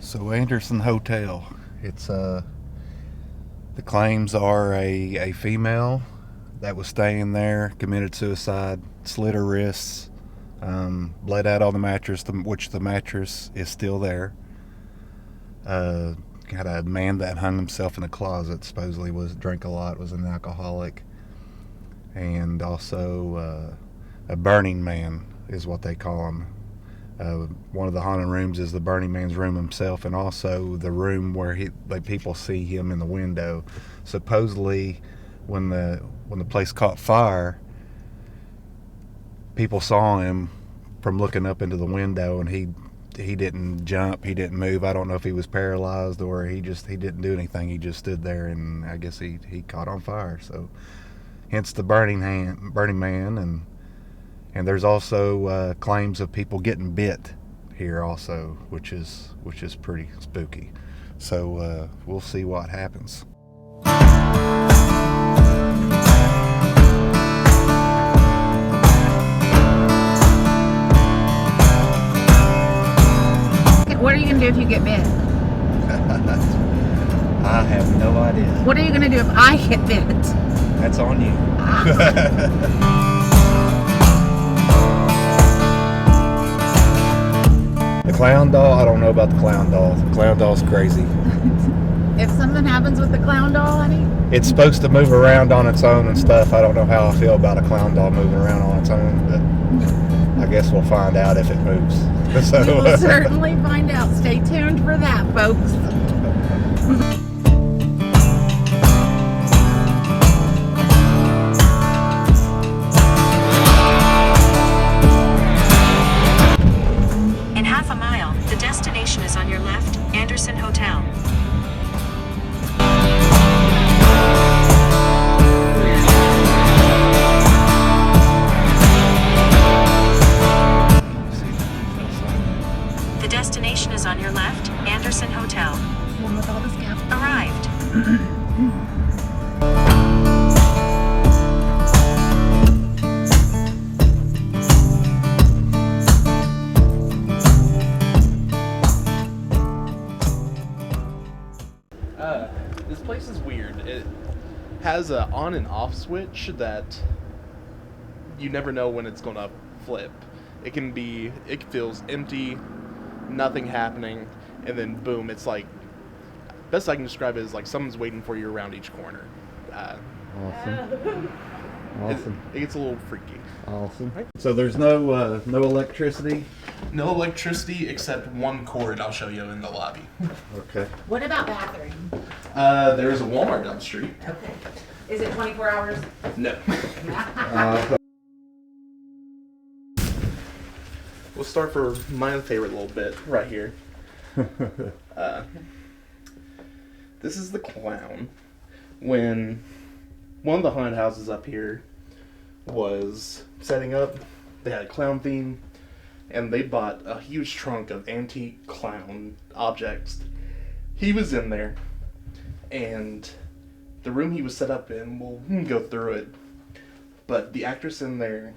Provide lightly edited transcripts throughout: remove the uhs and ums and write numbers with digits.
So Anderson Hotel. It's the claims are a female that was staying there, committed suicide, slit her wrists, bled out on the mattress, which the mattress is still there. Got a man that hung himself in a closet, supposedly drank a lot, was an alcoholic, and also a burning man is what they call him. One of the haunted rooms is the Burning Man's room himself, and also the room where people see him in the window. Supposedly, when the place caught fire, people saw him from looking up into the window, and he didn't jump, he didn't move. I don't know if he was paralyzed or he didn't do anything. He just stood there, and I guess he caught on fire. So, hence the Burning Man, and there's also claims of people getting bit here also, which is pretty spooky. So we'll see what happens. What are you going to do if you get bit? I have no idea. What are you going to do if I get bit? That's on you. The clown doll, I don't know about the clown doll. The clown doll's crazy. If something happens with the clown doll, honey? It's supposed to move around on its own and stuff. I don't know how I feel about a clown doll moving around on its own, but I guess we'll find out if it moves. So, We will certainly find out. Stay tuned for that, folks. In half a mile, the destination is on your left, Anderson Hotel. The destination is on your left, Anderson Hotel. One with all the scabs. Arrived. This place is weird. It has a on and off switch that you never know when it's gonna flip. It feels empty, nothing happening, and then boom, it's like, best I can describe it is like someone's waiting for you around each corner. awesome. Awesome. It gets a little freaky. Awesome. So there's no electricity? No electricity except one cord I'll show you in the lobby. Okay. What about bathroom? There's a Walmart down the street. Okay. Is it 24 hours? No. We'll start for my favorite little bit right here. This is the clown. When one of the haunted houses up here was setting up, they had a clown theme, and they bought a huge trunk of antique clown objects. He was in there, and the room he was set up in, we'll go through it, but the actress in there,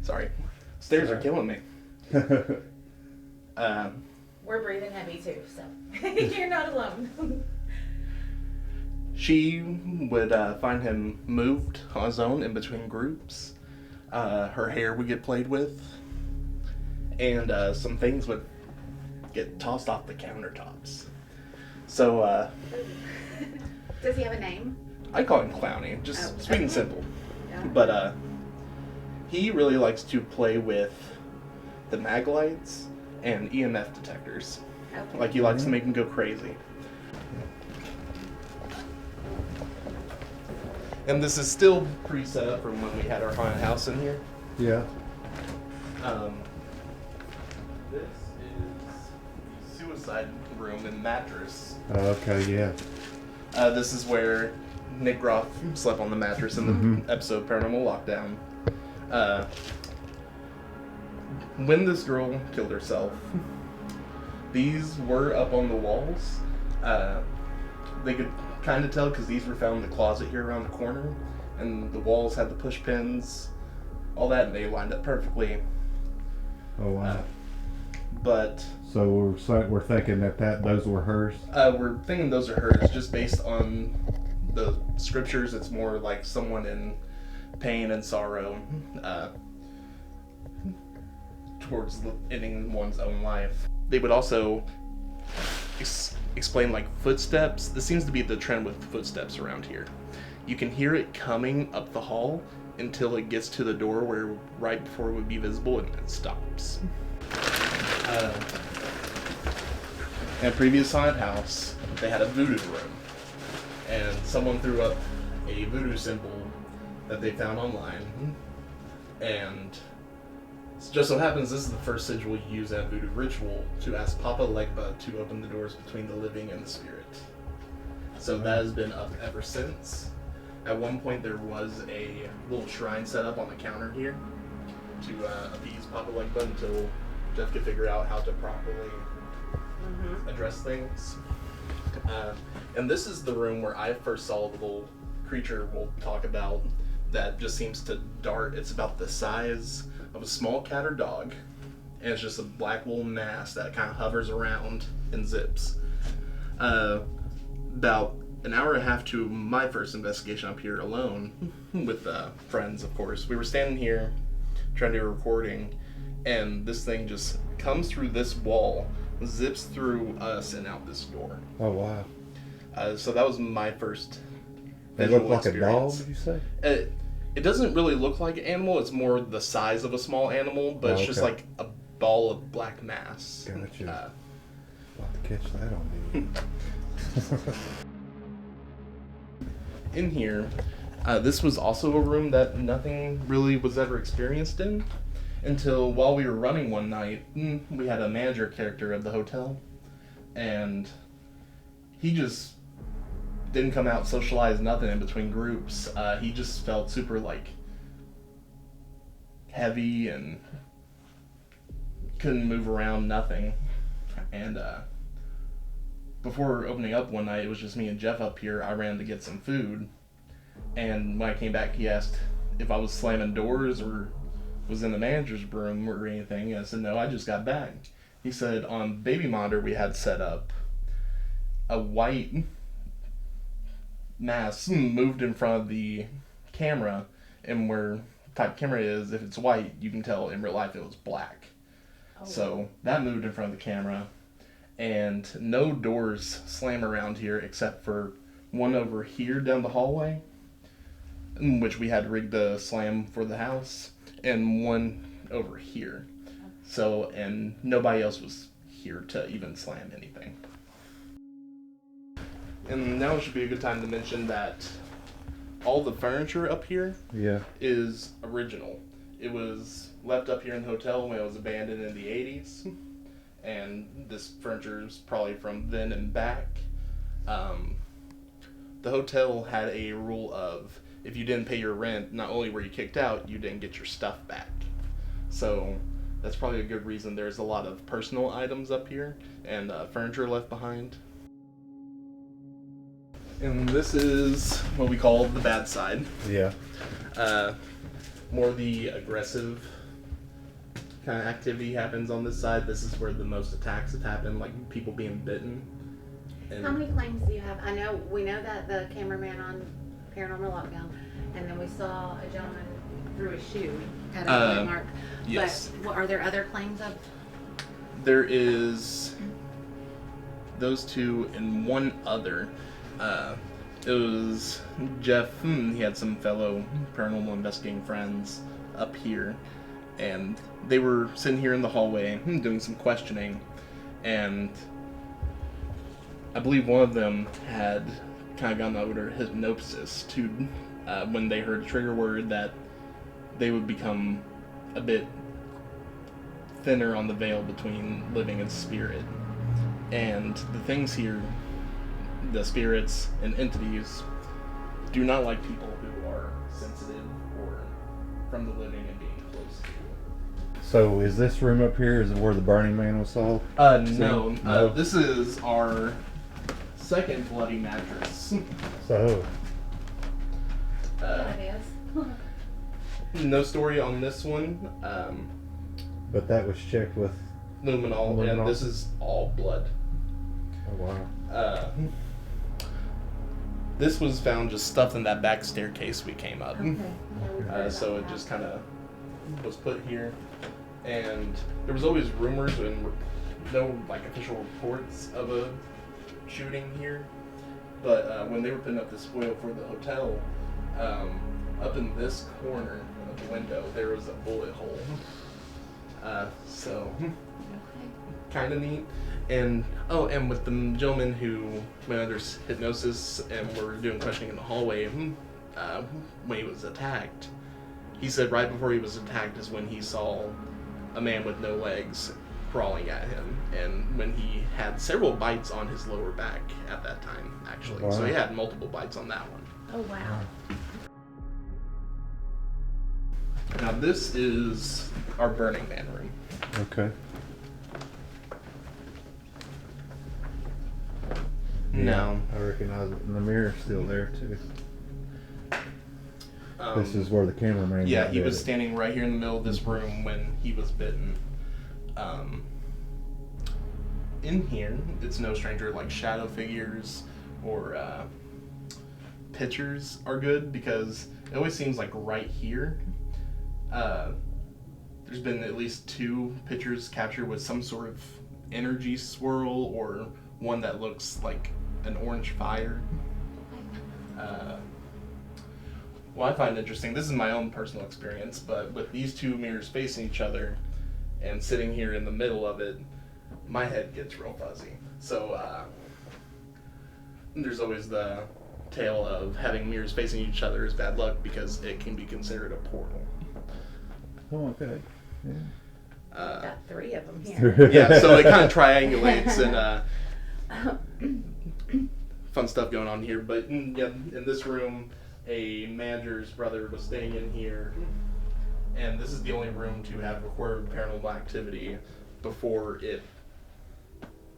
sorry, stairs are killing me. We're breathing heavy too, so you're not alone. She would find him moved on his own in between groups. Her hair would get played with, and some things would get tossed off the countertops. So, Does he have a name? I call him Clowny, just Oh. sweet and simple. Yeah. But he really likes to play with the mag lights and EMF detectors. Okay. Like, he likes to make them go crazy. And this is still pre-set up from when we had our haunted house in here. Yeah. This is the suicide room and mattress. Okay, yeah. This is where Nick Groff slept on the mattress in the episode Paranormal Lockdown. When this girl killed herself, these were up on the walls. They could kind of tell because these were found in the closet here around the corner, and the walls had the push pins, all that, and they lined up perfectly. Oh, wow. But So we're thinking that those were hers. We're thinking those are hers just based on the scriptures. It's more like someone in pain and sorrow towards ending one's own life. They would also explain like footsteps. This seems to be the trend with footsteps around here. You can hear it coming up the hall until it gets to the door where right before it would be visible and it stops. In a previous haunted house, they had a voodoo room, and someone threw up a voodoo symbol that they found online, and it just so happens this is the first sigil used in a voodoo ritual to ask Papa Legba to open the doors between the living and the spirit. So that has been up ever since. At one point there was a little shrine set up on the counter here to appease Papa Legba until Jeff could figure out how to properly address things. And this is the room where I first saw the little creature we'll talk about that just seems to dart. It's about the size of a small cat or dog, and it's just a black wool mass that kind of hovers around and zips. About an hour and a half to my first investigation up here alone, with friends, of course. We were standing here trying to do a recording, and this thing just comes through this wall, zips through us and out this door. Oh wow! So that was my first It visual looked like experience. a doll, did you say? It doesn't really look like an animal. It's more the size of a small animal, but it's just like a ball of black mass. Gotcha. I'll have to catch that on video. In here, this was also a room that nothing really was ever experienced in until while we were running one night. We had a manager character of the hotel, and he just didn't come out, socialize, nothing in between groups. He just felt super like heavy and couldn't move around, nothing. And before opening up one night, it was just me and Jeff up here. I ran to get some food, and when I came back, he asked if I was slamming doors or was in the manager's room or anything. And I said, no, I just got back. He said on baby monitor we had set up, a white mass moved in front of the camera, and where type camera is, if it's white, you can tell in real life it was black. Oh. So that moved in front of the camera, and no doors slam around here except for one over here down the hallway, in which we had rigged the slam for the house, and one over here. So, and nobody else was here to even slam anything. And now should be a good time to mention that all the furniture up here is original. It was left up here in the hotel when it was abandoned in the 80s. And this furniture is probably from then and back. The hotel had a rule of if you didn't pay your rent, not only were you kicked out, you didn't get your stuff back. So that's probably a good reason there's a lot of personal items up here and furniture left behind. And this is what we call the bad side. Yeah. More the aggressive kind of activity happens on this side. This is where the most attacks have happened, like people being bitten. And How many claims do you have? We know that the cameraman on Paranormal Lockdown, and then we saw a gentleman threw a shoe, had a claim mark. Yes. But are there other claims of? There is those two and one other. It was Jeff. He had some fellow paranormal investigating friends up here, and they were sitting here in the hallway doing some questioning, and I believe one of them had kind of gotten under hypnosis to when they heard a trigger word that they would become a bit thinner on the veil between living and spirit. And the things here, the spirits and entities, do not like people who are sensitive or from the living and being close to. So is this room up here is where the Burning Man was sold? No. No. This is our second bloody mattress. So That is. No story on this one. but that was checked with luminol, and this is all blood. Oh wow. This was found just stuffed in that back staircase we came up. Okay. So it just kind of was put here, and there was always rumors and no like official reports of a shooting here. But when they were putting up the spoil for the hotel, up in this corner of the window there was a bullet hole. So kind of neat. And and with the gentleman who went under hypnosis and were doing questioning in the hallway, when he was attacked, he said right before he was attacked is when he saw a man with no legs crawling at him, and when he had several bites on his lower back at that time, actually. Wow. So he had multiple bites on that one. Oh wow. Now this is our Burning Man room. Okay. No. I recognize it, and the mirror's still there too. This is where the cameraman. Yeah, got he was bit. standing right here in the middle of this room when he was bitten. In here, it's no stranger, like shadow figures or pictures are good because it always seems like right here. There's been at least 2 pictures captured with some sort of energy swirl or one that looks like an orange fire. What I find interesting, this is my own personal experience, but with these 2 mirrors facing each other and sitting here in the middle of it, my head gets real fuzzy. So there's always the tale of having mirrors facing each other is bad luck because it can be considered a portal. Oh, okay. Yeah. Got 3 of them here. Yeah, so it kind of triangulates and fun stuff going on here. But yeah, in this room, a manager's brother was staying in here, and this is the only room to have recorded paranormal activity before it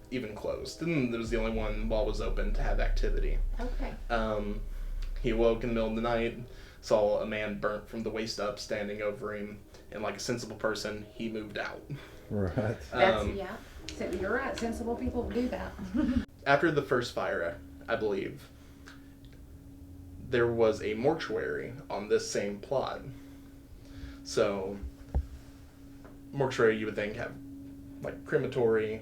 even closed. And it was the only one while it was open to have activity. Okay. He awoke in the middle of the night, saw a man burnt from the waist up standing over him, and like a sensible person, he moved out. Right. That's yeah. So you're right. Sensible people do that. After the first fire, I believe, there was a mortuary on this same plot. So, mortuary you would think have like crematory,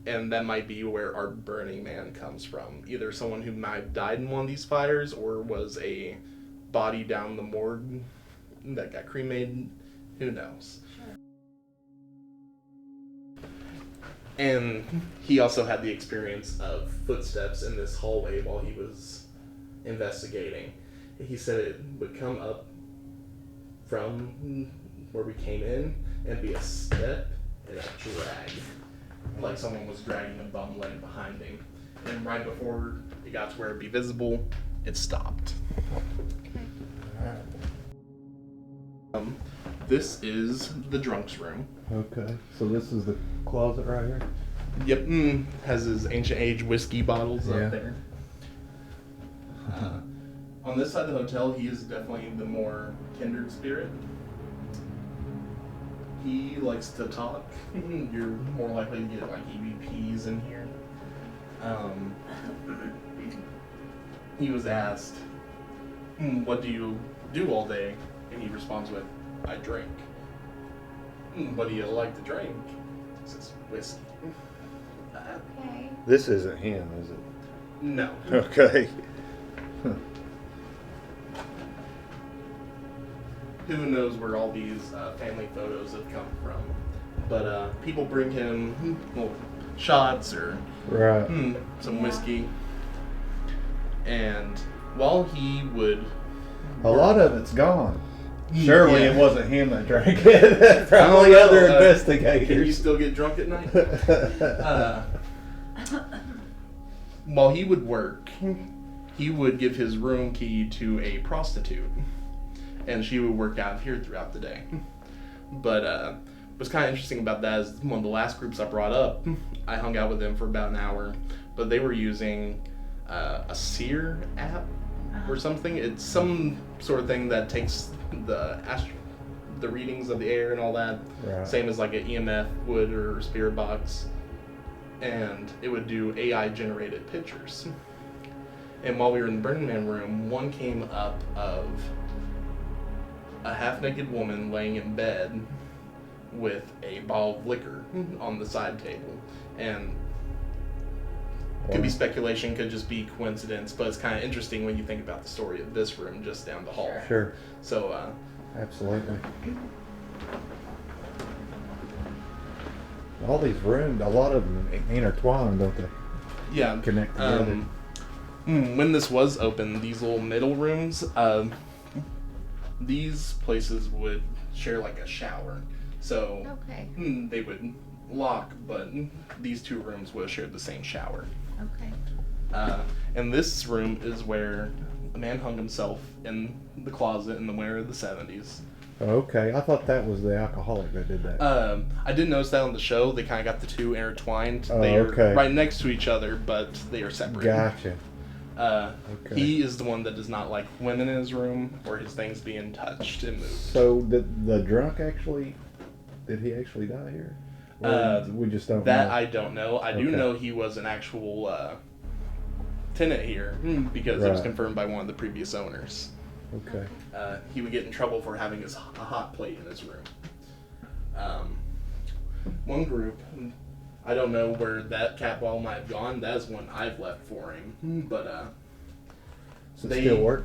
and that might be where our Burning Man comes from. Either someone who might have died in one of these fires, or was a body down the morgue that got cremated. Who knows? Sure. And he also had the experience of footsteps in this hallway while he was investigating. He said it would come up from where we came in and be a step and a drag. Like someone was dragging a bum leg behind him. And right before it got to where it'd be visible, it stopped. This is the drunk's room. Okay. So this is the closet right here. Yep, has his ancient age whiskey bottles Yeah. up there. On this side of the hotel, he is definitely the more kindred spirit. He likes to talk. You're more likely to get like EVPs in here. He was asked, "What do you do all day?" And he responds with, "I drink." "What do you like to drink?" He says, "Whiskey." Okay. This isn't him, is it? No. Okay. Who knows where all these family photos have come from. But people bring him shots or Right. some whiskey. And while he would... A lot of it's gone. Surely Yeah. it wasn't him that drank it. I don't Probably know, other Can you investigators. still get drunk at night? While he would work, he would give his room key to a prostitute. And she would work out here throughout the day. But what's kind of interesting about that is one of the last groups I brought up, I hung out with them for about an hour, but they were using a seer app or something. It's some sort of thing that takes the readings of the air and all that. Right. Same as like an EMF would or spirit box. And it would do AI generated pictures. And while we were in the Burning Man room, one came up of a half-naked woman laying in bed with a bottle of liquor on the side table. And could be speculation, could just be coincidence, but it's kind of interesting when you think about the story of this room just down the hall. Sure. So, Absolutely. All these rooms, a lot of them intertwine, don't they? yeah. Connect together. When this was open, these little middle rooms, these places would share like a shower. So Okay. they would lock, but these two rooms would have shared the same shower. Okay. And this room is where a man hung himself in the closet in the winter of the 70s. Okay, I thought that was the alcoholic that did that. I did notice that on the show. They kind of got the two intertwined. Oh, they are okay. right next to each other, but they are separate. Gotcha. Okay. He is the one that does not like women in his room or his things being touched and moved. So did the drunk actually? Did he actually die here? Or we just don't That know. I don't know. I do Okay. know he was an actual tenant here because it was Right. confirmed by one of the previous owners. Okay. He would get in trouble for having a hot plate in his room. One group, I don't know where that cat ball might have gone. That is one I've left for him. But Does it they still work?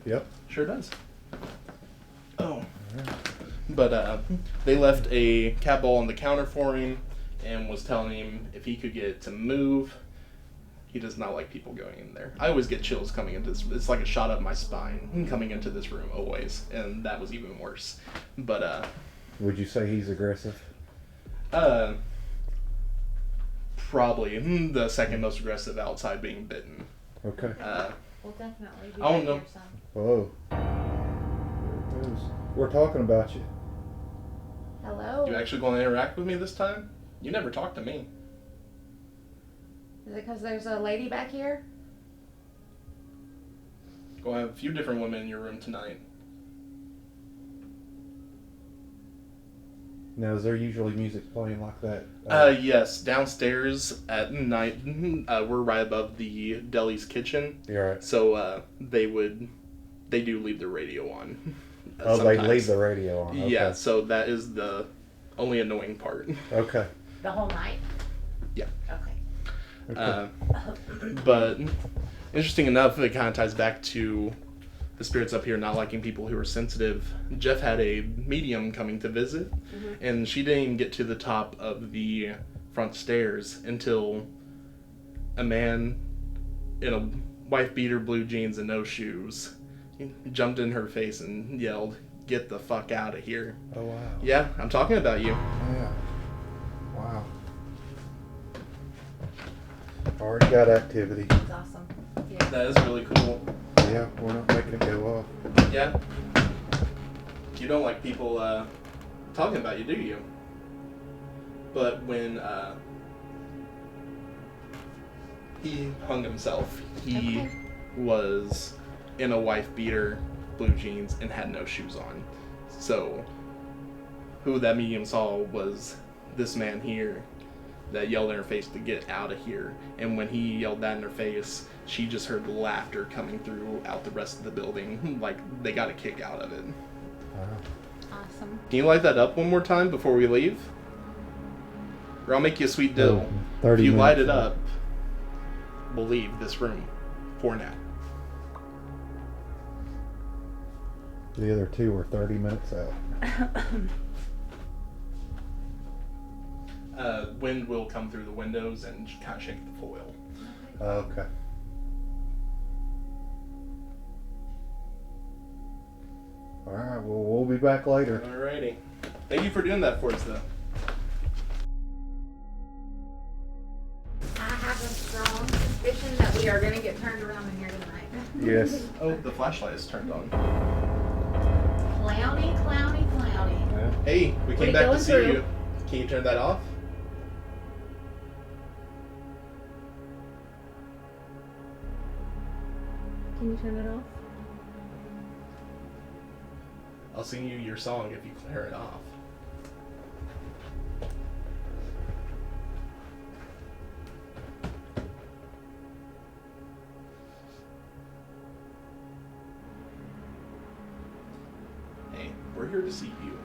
Yep. Sure does. Oh. But they left a cat ball on the counter for him and was telling him if he could get it to move. He does not like people going in there. I always get chills coming into this. It's like a shot up my spine coming into this room always, and that was even worse. But Would you say he's aggressive? probably the second most aggressive outside being bitten. Okay. We'll definitely be I don't back know. here some. Whoa. There it is. We're talking about you. Hello. You actually going to interact with me this time? You never talk to me. Is it because there's a lady back here? Go have a few different women in your room tonight. Now, is there usually music playing like that? Yes, downstairs at night, we're right above the deli's kitchen. You're right. So they do leave the radio on. Oh, they sometimes. leave the radio on. Okay. Yeah, so that is the only annoying part. Okay. The whole night? Yeah. Okay. Okay. But interesting enough, it kind of ties back to the spirits up here not liking people who are sensitive. Jeff had a medium coming to visit, and she didn't even get to the top of the front stairs until a man in a wife beater, blue jeans, and no shoes jumped in her face and yelled, "Get the fuck out of here." Oh, wow. Yeah, I'm talking about you. Yeah. Wow. Already got activity. That's awesome. Yeah. That is really cool. Yeah, we're not making it go off. Yeah. You don't like people talking about you, do you? But when he hung himself, he Okay. was in a wife beater, blue jeans, and had no shoes on. So, who that medium saw was this man here that yelled in her face to get out of here. And when he yelled that in her face, she just heard laughter coming throughout the rest of the building. Like, they got a kick out of it. Wow. Awesome. Can you light that up one more time before we leave? Or I'll make you a sweet deal. 30 If you light minutes it out. up, we'll leave this room for now. The other two were 30 minutes out. Wind will come through the windows and kind of shake the foil. Okay. Alright, well, we'll be back later. Alrighty. Thank you for doing that for us, though. I have a strong suspicion that we are going to get turned around in here tonight. Yes. Oh, the flashlight is turned on. Clowny, clowny, clowny. Yeah. Hey, we What came are back to going see through? you. Can you turn that off? Can you turn it off? I'll sing you your song if you clear it off. Hey, we're here to see you.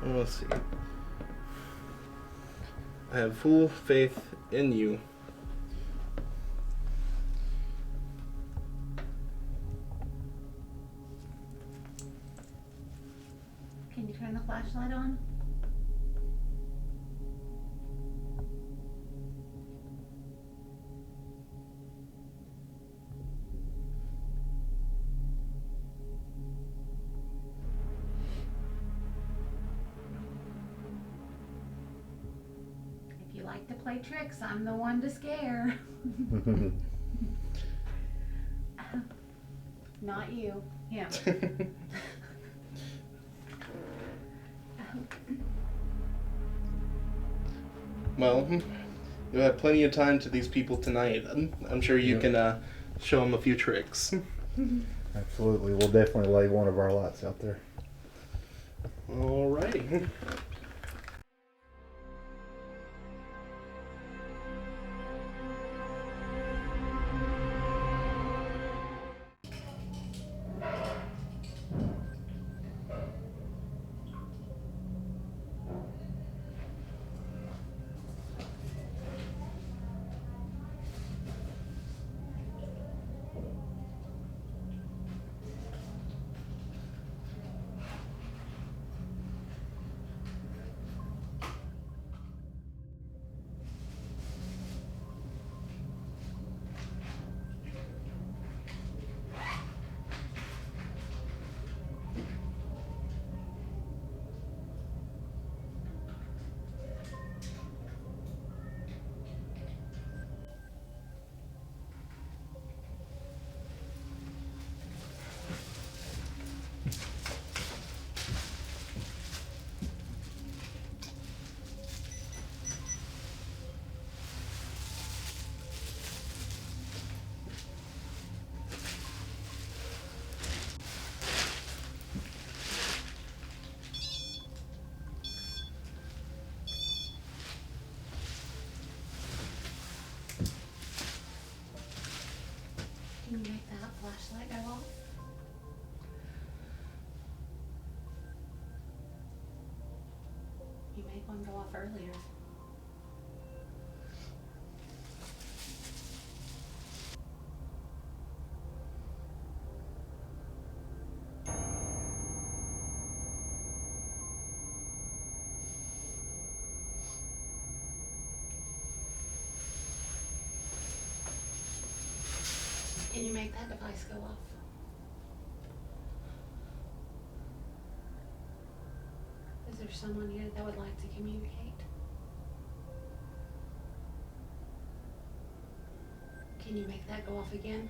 Let's see. I have full faith in you. Can you turn the flashlight on? If you like to play tricks, I'm the one to scare. Not you, him. Well, you'll have plenty of time to these people tonight. I'm sure you can show them a few tricks. Absolutely. We'll definitely lay one of our lights out there. Alrighty. Can you make that flashlight go off? You made one go off earlier. Can you make that device go off? Is there someone here that would like to communicate? Can you make that go off again?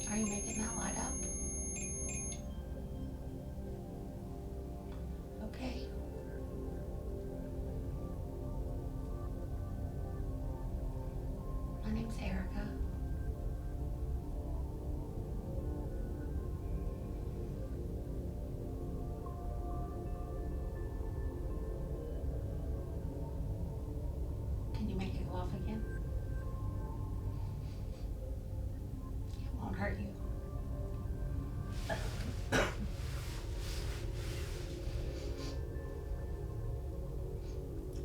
Are you making that light up? Okay. My name's Erica. Can you make it go off again? It won't hurt you.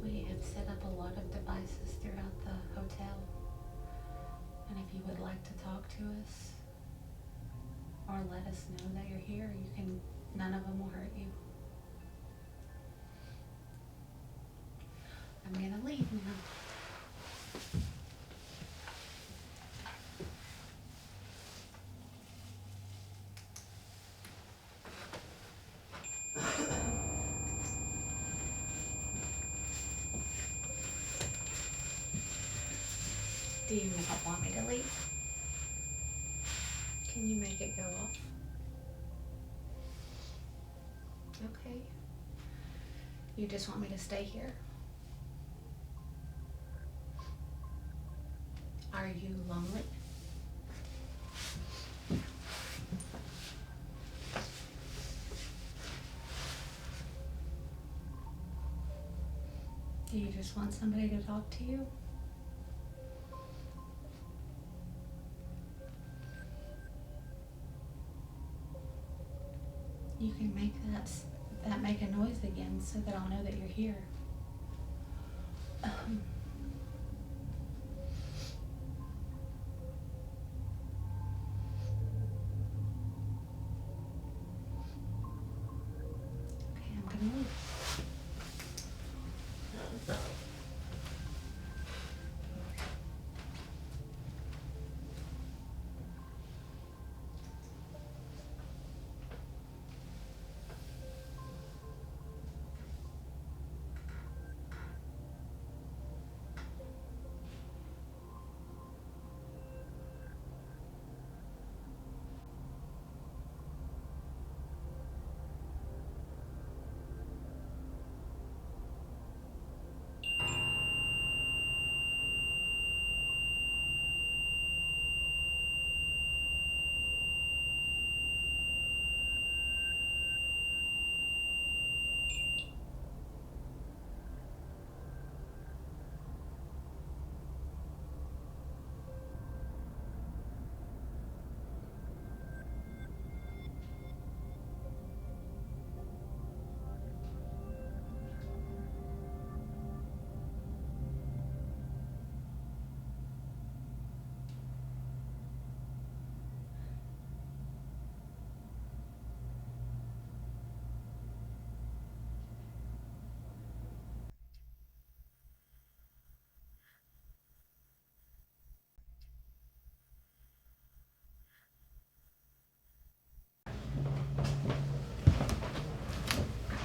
We have set up a lot of devices throughout the hotel. And if you would like to talk to us or let us know that you're here, you can, none of them will hurt you. I'm gonna leave now. Do you not want me to leave? Can you make it go off? Okay. You just want me to stay here? Are you lonely? Do you just want somebody to talk to you? You can make that make a noise again so that I'll know that you're here. Okay, I'm gonna leave.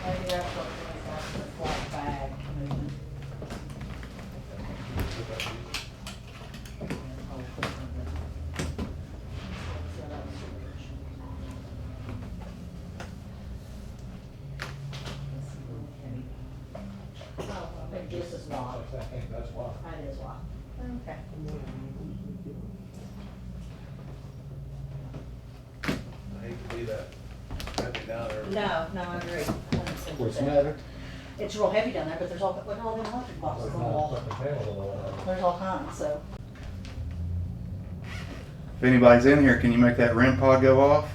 Maybe that's what it is, that's the flat bag movement. Oh, I think this is locked. I think that's why. That is locked. Okay. I hate to be that heavy down there. No, I agree. What's the matter? It's real heavy down there, but there's all, look at all the electric boxes on the wall. There's all kinds, so. If anybody's in here, can you make that REM pod go off?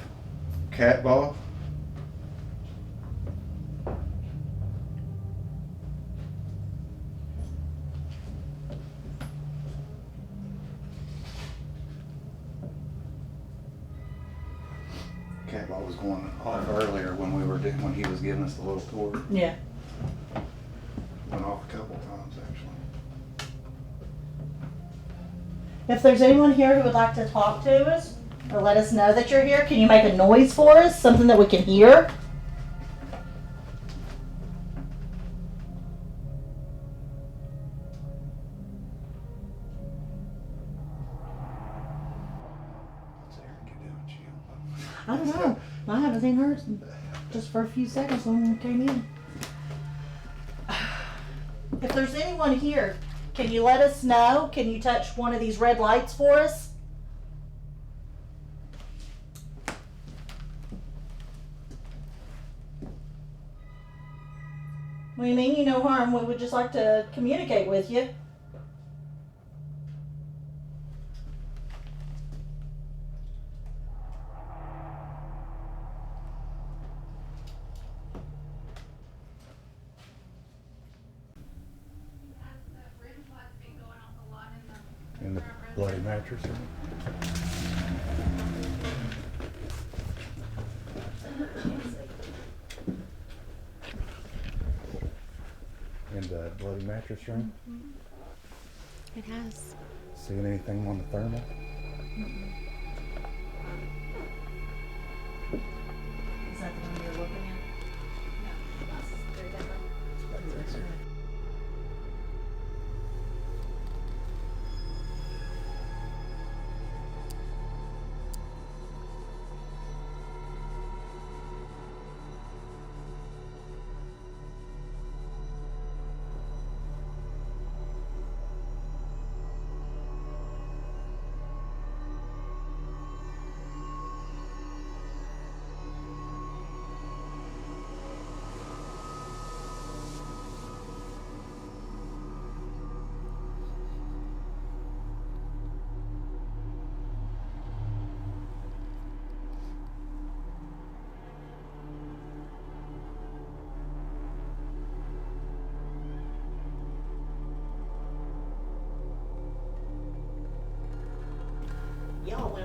Cat ball? Cat ball was going off earlier when when he was giving us the little tour. Yeah. Went off a couple times actually. If there's anyone here who would like to talk to us or let us know that you're here, can you make a noise for us? Something that we can hear? What's Eric doing, Jim? I don't know. I haven't seen her just for a few seconds when we came in. If there's anyone here, can you let us know? Can you touch one of these red lights for us? We mean you no harm. We would just like to communicate with you. In the bloody mattress room. In the bloody mattress room. It has. Seeing anything on the thermal? Is that the one you're looking at?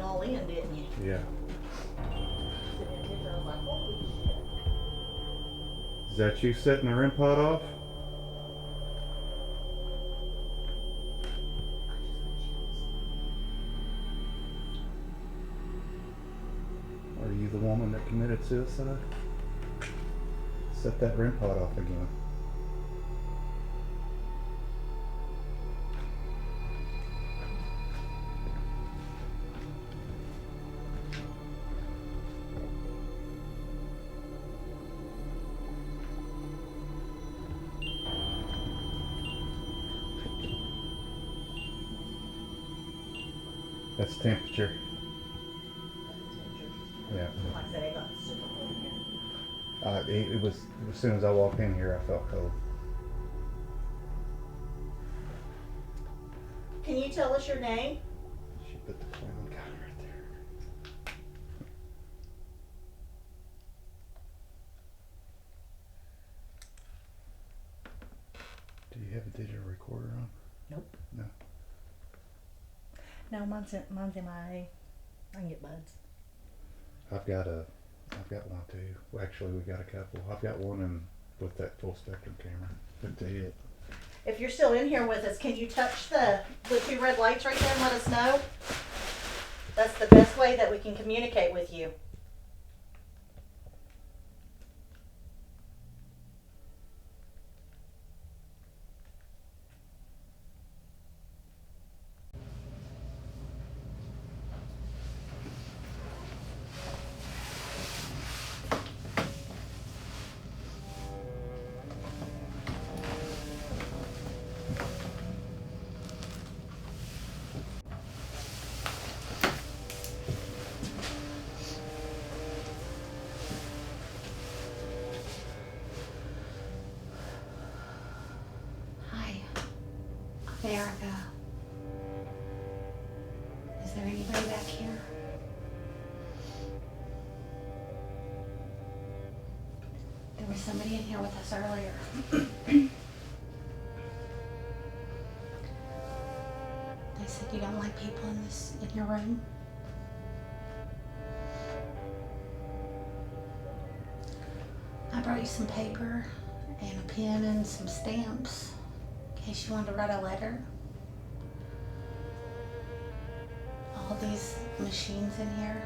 all in, didn't you? Yeah. Sent me a picture, I was like, holy shit. Is that you setting the REM pod off? I just got chills. Are you the woman that committed suicide? Set that REM pod off again. That's temperature. Yeah. Like I said, it got super cold in here. It was as soon as I walked in here, I felt cold. Can you tell us your name? She put the clown guy right there. Do you have a digital recorder on? Nope. No. No, mine's in my. I can get buds. I've got one too. Well, actually, we got a couple. I've got one with that full spectrum camera. Good to hit. If you're still in here with us, can you touch the two red lights right there and let us know? That's the best way that we can communicate with you. Hi, America. Is there anybody back here? There was somebody in here with us earlier. They said you don't like people in your room. I brought you some paper and a pen and some stamps in case you wanted to write a letter. All these machines in here,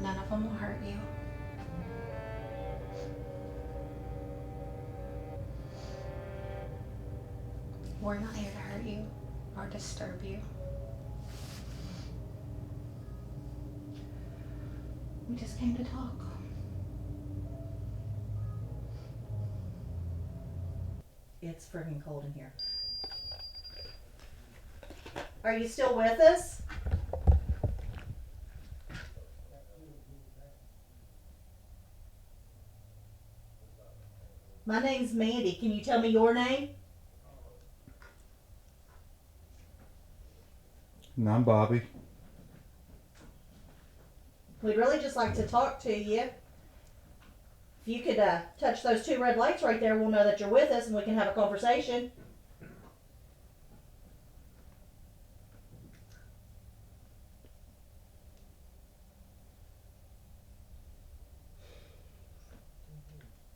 none of them will hurt you. We're not here to hurt you or disturb you. We just came to talk. It's freaking cold in here. Are you still with us? My name's Mandy. Can you tell me your name? And I'm Bobby. We'd really just like to talk to you. If you could touch those two red lights right there, we'll know that you're with us and we can have a conversation.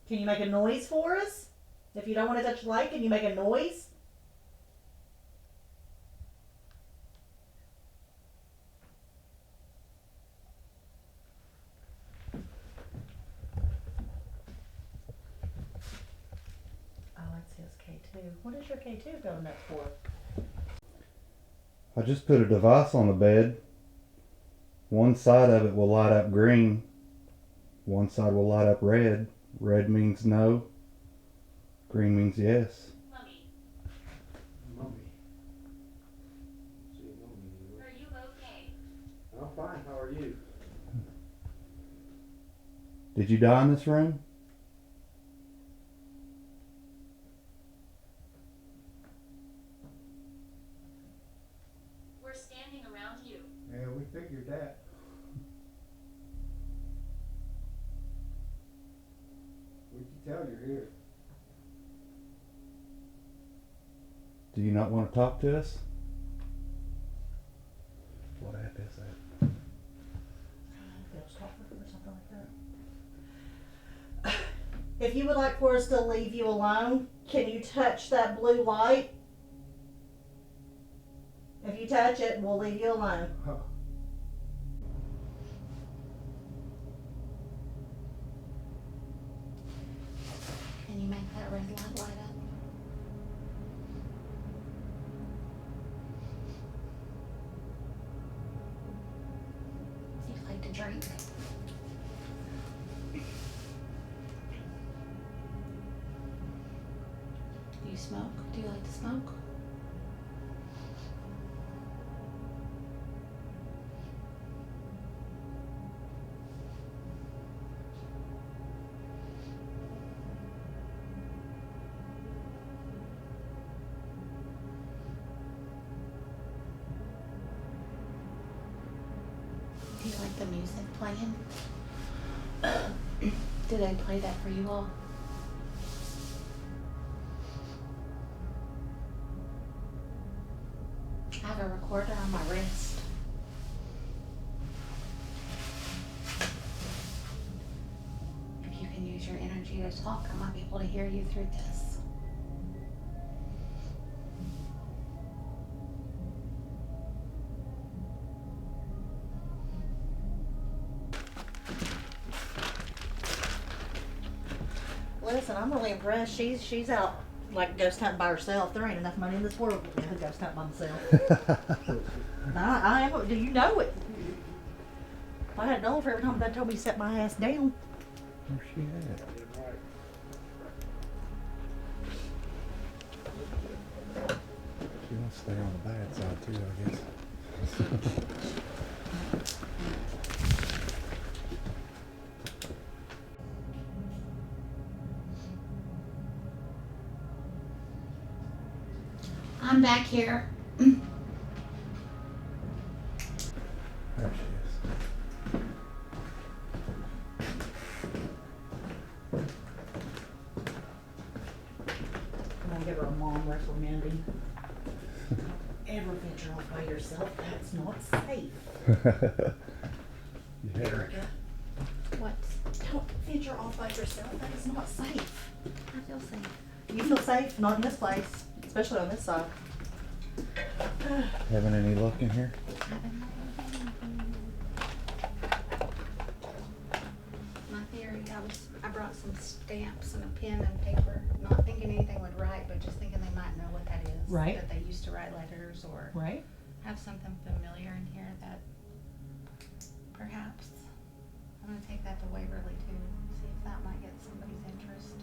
Can you make a noise for us? If you don't want to touch the light, can you make a noise? Oh, it says K2. What is your K2 going up for? I just put a device on the bed. One side of it will light up green. One side will light up red. Red means no. Green means yes. Mummy, Mommy. See, mommy. are you okay? I'm fine. How are you? Did you die in this room? We're standing around you. Yeah, we figured that. We can tell you're here. Do you not want to talk to us? What app is that? If you would like for us to leave you alone, can you touch that blue light? If you touch it, we'll leave you alone. Can you make that red light light up? Do you like to drink? Do you smoke? Do you like to smoke? Do you like the music playing? Do they play that for you all? I have a recorder on my wrist. If you can use your energy to talk, I might be able to hear you through this. Listen, I'm really impressed. She's out like ghost hunting by herself. There ain't enough money in this world to go ghost hunt by myself. I am. Do you know it? If I had known for every time they told me to set my ass down. Where's she at? She wants to stay on the bad side too, I guess. I'm back here. There she is. I'm gonna give her a mom reprimanding. Ever venture off by yourself? That's not safe. Yeah. Erica, What? don't venture off by yourself. That is not safe. I feel safe. You feel safe? Not in this place, especially on this side. Having any luck in here? My theory, I brought some stamps and a pen and paper, not thinking anything would write, but just thinking they might know what that is. Right. That they used to write letters or Right? have something familiar in here that perhaps, I'm gonna take that to Waverly too, see if that might get somebody's interest.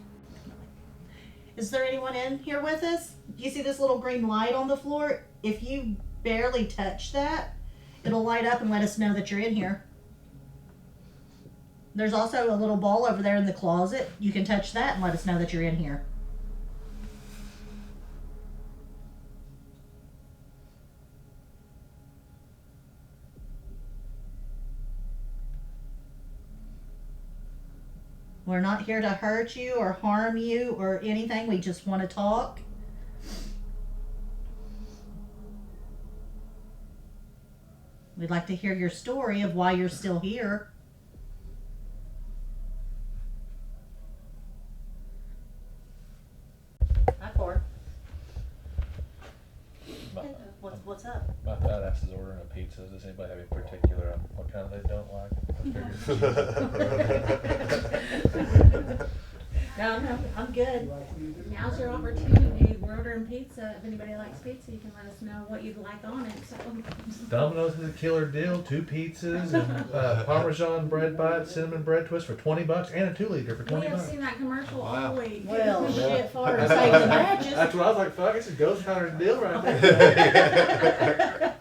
Is there anyone in here with us? You see this little green light on the floor? If you barely touch that, it'll light up and let us know that you're in here. There's also a little ball over there in the closet. You can touch that and let us know that you're in here. We're not here to hurt you or harm you or anything. We just want to talk. We'd like to hear your story of why you're still here. Hi, Cord. What's up? My fat ass is ordering a pizza. Does anybody have any particular on what kind they don't like? No, I'm good. Now's your opportunity. We're ordering pizza. If anybody likes pizza, you can let us know what you'd like on it. So. Domino's has a killer deal: 2 pizzas and Parmesan bread bites, cinnamon bread twist for $20, and a 2-liter for We $20. have seen that commercial all week. Well, shit, far as saving the matches. That's what I was like. Fuck, it's a ghost hunter deal right there.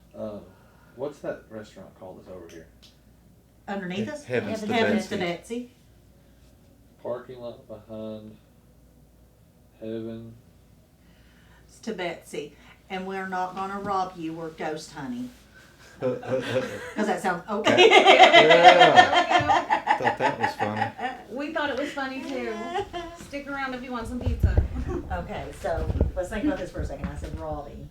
What's that restaurant called that's over here? Underneath us? Heavens to Heavens Betsy. to Betsy. Parking lot behind Heaven. It's to Betsy. And we're not gonna rob you, we're ghost hunting. Does that sound okay? Yeah. Thought that was funny. We thought it was funny too. Stick around if you want some pizza. Okay, so let's think about this for a second. I said robbing.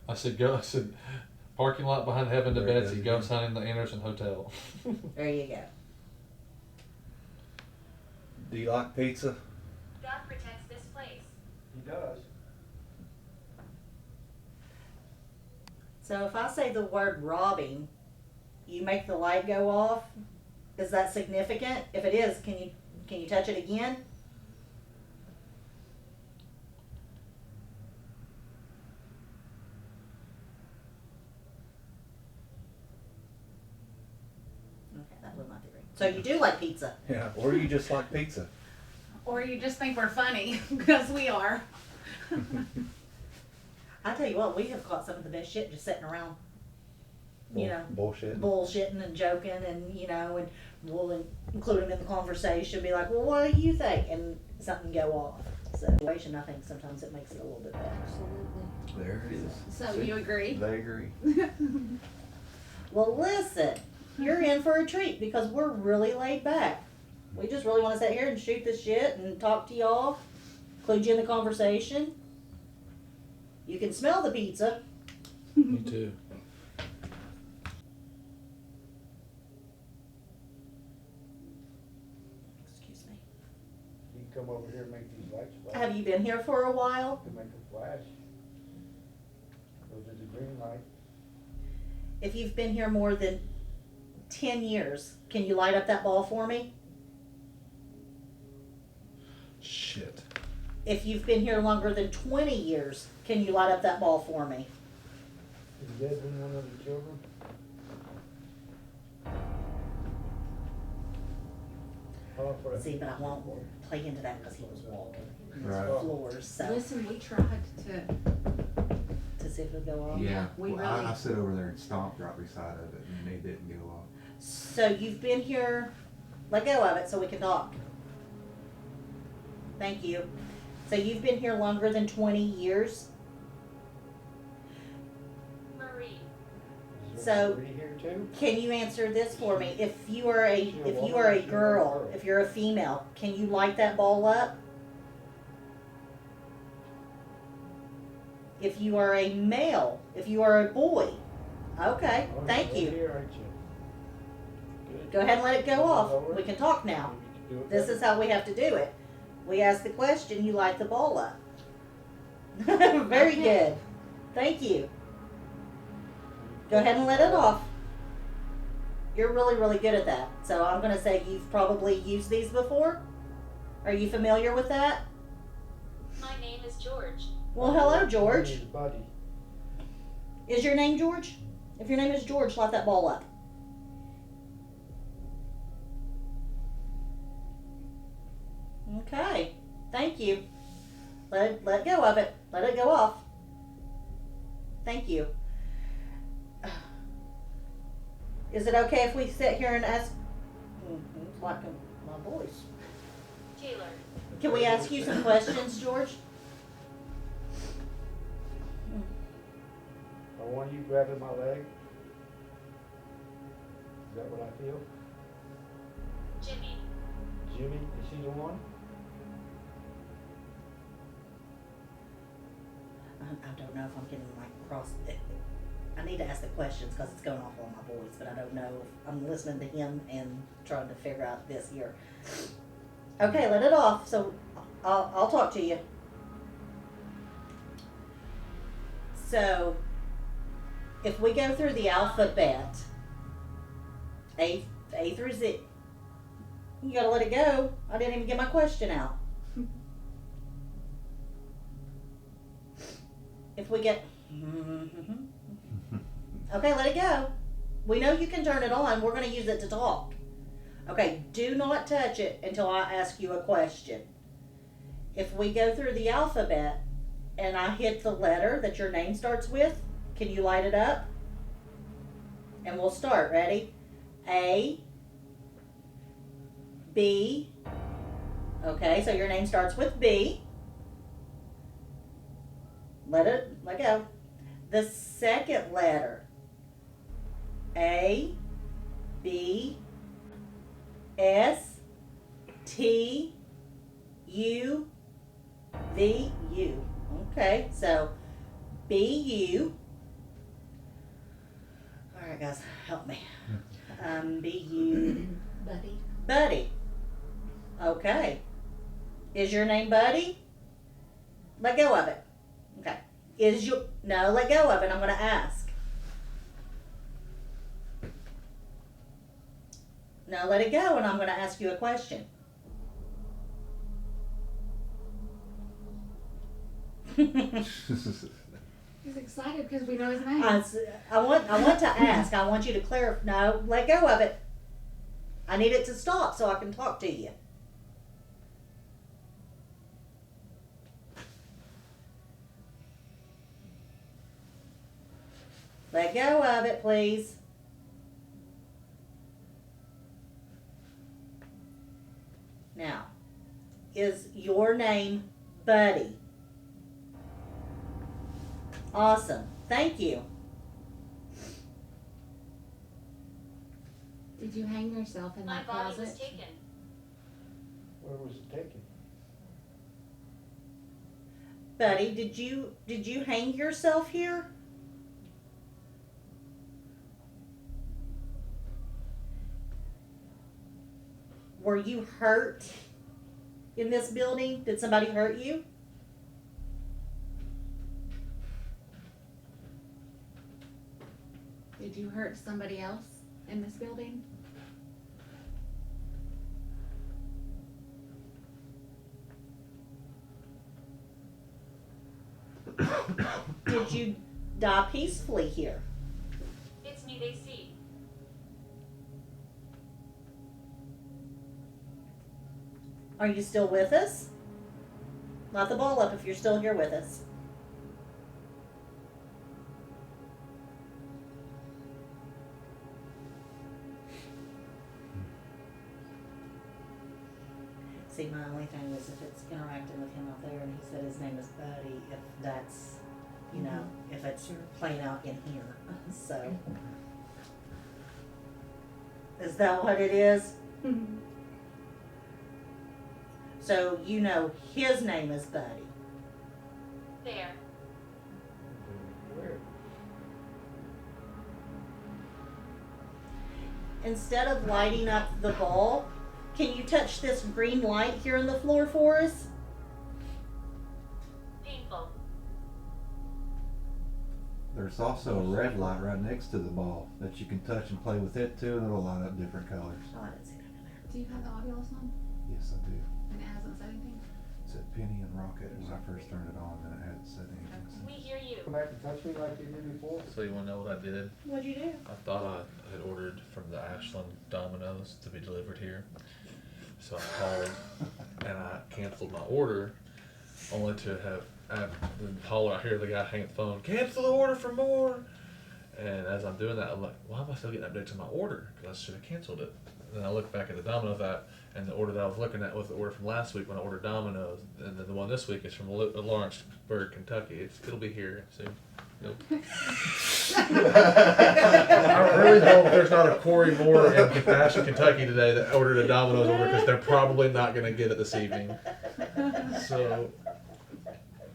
I said, Parking lot behind Heaven to There it Betsy. goes Ghost hunting the Anderson Hotel. There you go. Do you like pizza? God protects this place. He does. So if I say the word robbing, you make the light go off. Is that significant? If it is, can you touch it again? Okay, that was my theory. So you do like pizza? Yeah. Or you just like pizza? Or you just think we're funny, because we are. I tell you what, we have caught some of the best shit just sitting around, you know, Bullshit. bullshitting and joking, and and we'll include them in the conversation. Be like, well, what do you think? And something go off. So, I think sometimes it makes it a little bit better. Absolutely. There it is. So See? you agree? They agree. Well, listen, you're in for a treat because we're really laid back. We just really want to sit here and shoot the shit and talk to y'all, include you in the conversation. You can smell the pizza. Me too. Excuse me. You can come over here and make these lights flash. Have you been here for a while? You can make them flash. Those are the green light. If you've been here more than 10 years, can you light up that ball for me? Shit. If you've been here longer than 20 years, can you light up that ball for me? Is Desmond one of the children? Oh, for See, but I won't play into that because he was walking Right. the floors, so Listen, we tried to see if it would go off. Yeah. we Well, really- I sit over there and stomped right beside of it, and it didn't go off. So you've been here, let go of it so we can talk. Thank you. So you've been here longer than 20 years? Marie. Is So- there Marie here too? Can you answer this for me? If you are a girl, if you're a female, can you light that ball up? If you are a male, if you are a boy, okay, Oh, thank you're you. Here, aren't you? Good. Go ahead and let it go off. Lower. We can talk now. You can do it This better. is how we have to do it. We ask the question, you light the ball up. Very Okay. good. Thank you. Go ahead and let it off. You're really, really good at that. So I'm going to say you've probably used these before. Are you familiar with that? My name is George. Well, hello, My George. name is Buddy. Is your name George? If your name is George, light that ball up. Okay. Thank you. Let go of it. Let it go off. Thank you. Is it okay if we sit here and ask? It's like my voice. Taylor. Can we ask you some questions, George? I want you grabbing my leg. Is that what I feel? Jimmy. Jimmy, is she the one? I don't know if I'm getting like cross. I need to ask the questions because it's going off on my voice, but I don't know if I'm listening to him and trying to figure out this here. Okay, let it off. So I'll talk to you. So if we go through the alphabet, A through Z, you gotta let it go. I didn't even get my question out. If we get, okay, let it go. We know you can turn it on. We're going to use it to talk. Okay, do not touch it until I ask you a question. If we go through the alphabet and I hit the letter that your name starts with, can you light it up? And we'll start. Ready? A, B. Okay, so your name starts with B. Let go. The second letter. A, B, S, T, U, V, U. Okay, so B, U. Alright guys, help me. B-U... Buddy. Buddy. Okay. Is your name Buddy? Let go of it. Okay. No, let go of it. I'm going to ask. Now let it go and I'm going to ask you a question. He's excited because we know his name. I want to ask. I want you to clarify. No, let go of it. I need it to stop so I can talk to you. Let go of it, please. Now, is your name Buddy? Awesome. Thank you. Did you hang yourself in that My body closet? was taken. Where was it taken? Buddy, did you hang yourself here? Were you hurt in this building? Did somebody hurt you? Did you hurt somebody else in this building? Did you die peacefully here? It's me they see. Are you still with us? Not the ball up if you're still here with us. See, my only thing is if it's interacting with him out there and he said his name is Buddy, if that's, you know, if it's playing out in here. So, is that what it is? So, you know his name is Buddy. There. Where? Instead of lighting up the ball, can you touch this green light here on the floor for us? Painful. There's also a red light right next to the ball that you can touch and play with it too, and it'll light up different colors. Oh, I didn't see that in there. Do you have the audio on? Yes, I do. And it hasn't said anything? It said Penny and Rocket when I first turned it on, and it hadn't said anything We since. hear you. Come back and touch me like you did before? So you wanna know what I did? What'd you do? I thought I had ordered from the Ashland Domino's to be delivered here. So I called and I canceled my order, only to have I hear the guy hang up the phone, cancel the order for more. And as I'm doing that, I'm like, why am I still getting updates on my order? Because I should have canceled it. And then I look back at the Domino's app, and the order that I was looking at was the order from last week when I ordered Domino's, and then the one this week is from Lawrenceburg, Kentucky. It'll be here soon. Nope. I really hope there's not a Corey Moore in Ashland, Kentucky today that ordered a Domino's order because they're probably not going to get it this evening. So,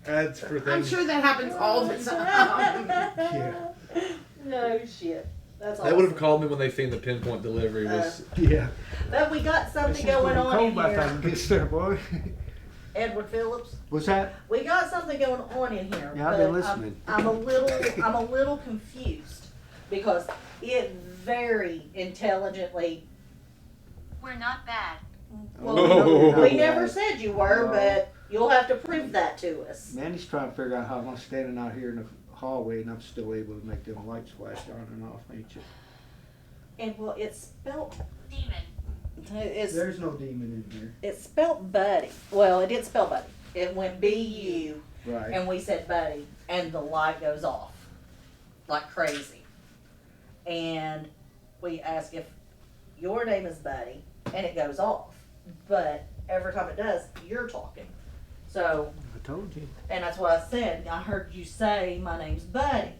ads for I'm things. sure that happens all the time. Yeah. No shit. That's They would have awesome. called me when they seen the pinpoint delivery was. Yeah. But we got something going on in here. gets there, boy. Edward Phillips. What's that? We got something going on in here. Yeah, I've been but listening. I'm a little confused because it very intelligently. We're not bad. Well, we never said you were, No. but you'll have to prove that to us. Mandy's trying to figure out how I'm standing out here in the hallway and I'm still able to make them lights flash on and off, ain't you? And well, it's spelled. Demon. There's no demon in here. It's spelled Buddy. Well, it did spell Buddy. It went B-U, Right. and we said Buddy, and the light goes off like crazy. And we ask if your name is Buddy, and it goes off. But every time it does, you're talking. So, I told you. and that's what I said. I heard you say my name's Buddy.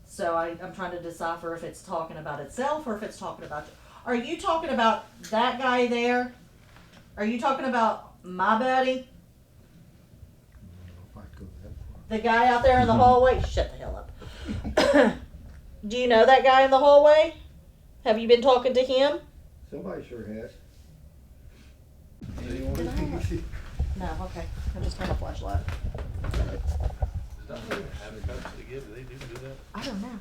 So I'm trying to decipher if it's talking about itself or if it's talking about you. Are you talking about that guy there? Are you talking about my buddy? If I go that far. The guy out there in the hallway? Shut the hell up. Do you know that guy in the hallway? Have you been talking to him? Somebody sure has. Did I? No, okay. I just turned a flashlight. I don't know.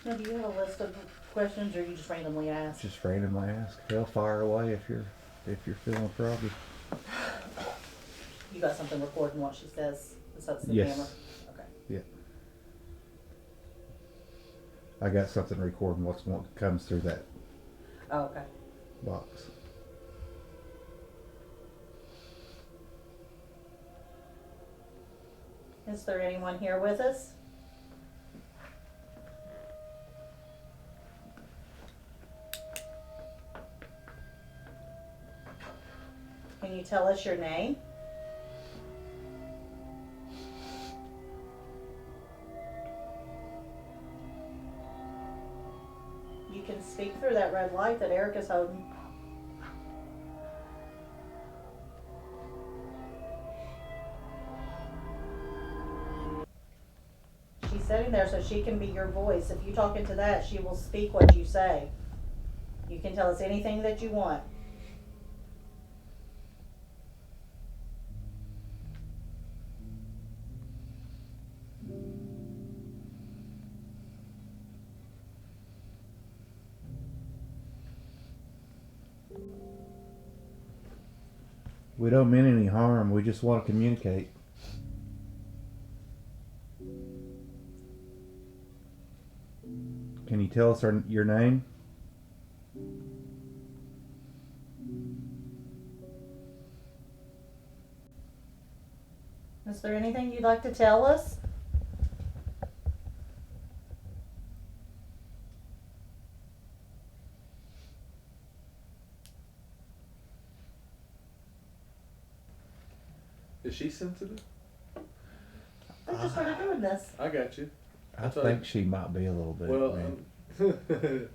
Now, do you have a list of questions, or you just randomly ask? Just randomly ask. Hell, fire away if you're feeling froggy. You got something recording what she says besides the Yes. camera? Okay. Yeah. I got something recording what comes through that Oh, okay. box. Is there anyone here with us? Can you tell us your name? You can speak through that red light that Eric is holding. She's sitting there so she can be your voice. If you talk into that, she will speak what you say. You can tell us anything that you want. We don't mean any harm. We just want to communicate. Can you tell us your name? Is there anything you'd like to tell us? Is she sensitive? They just started doing this. I got you. I think she might be a little bit. Well, man.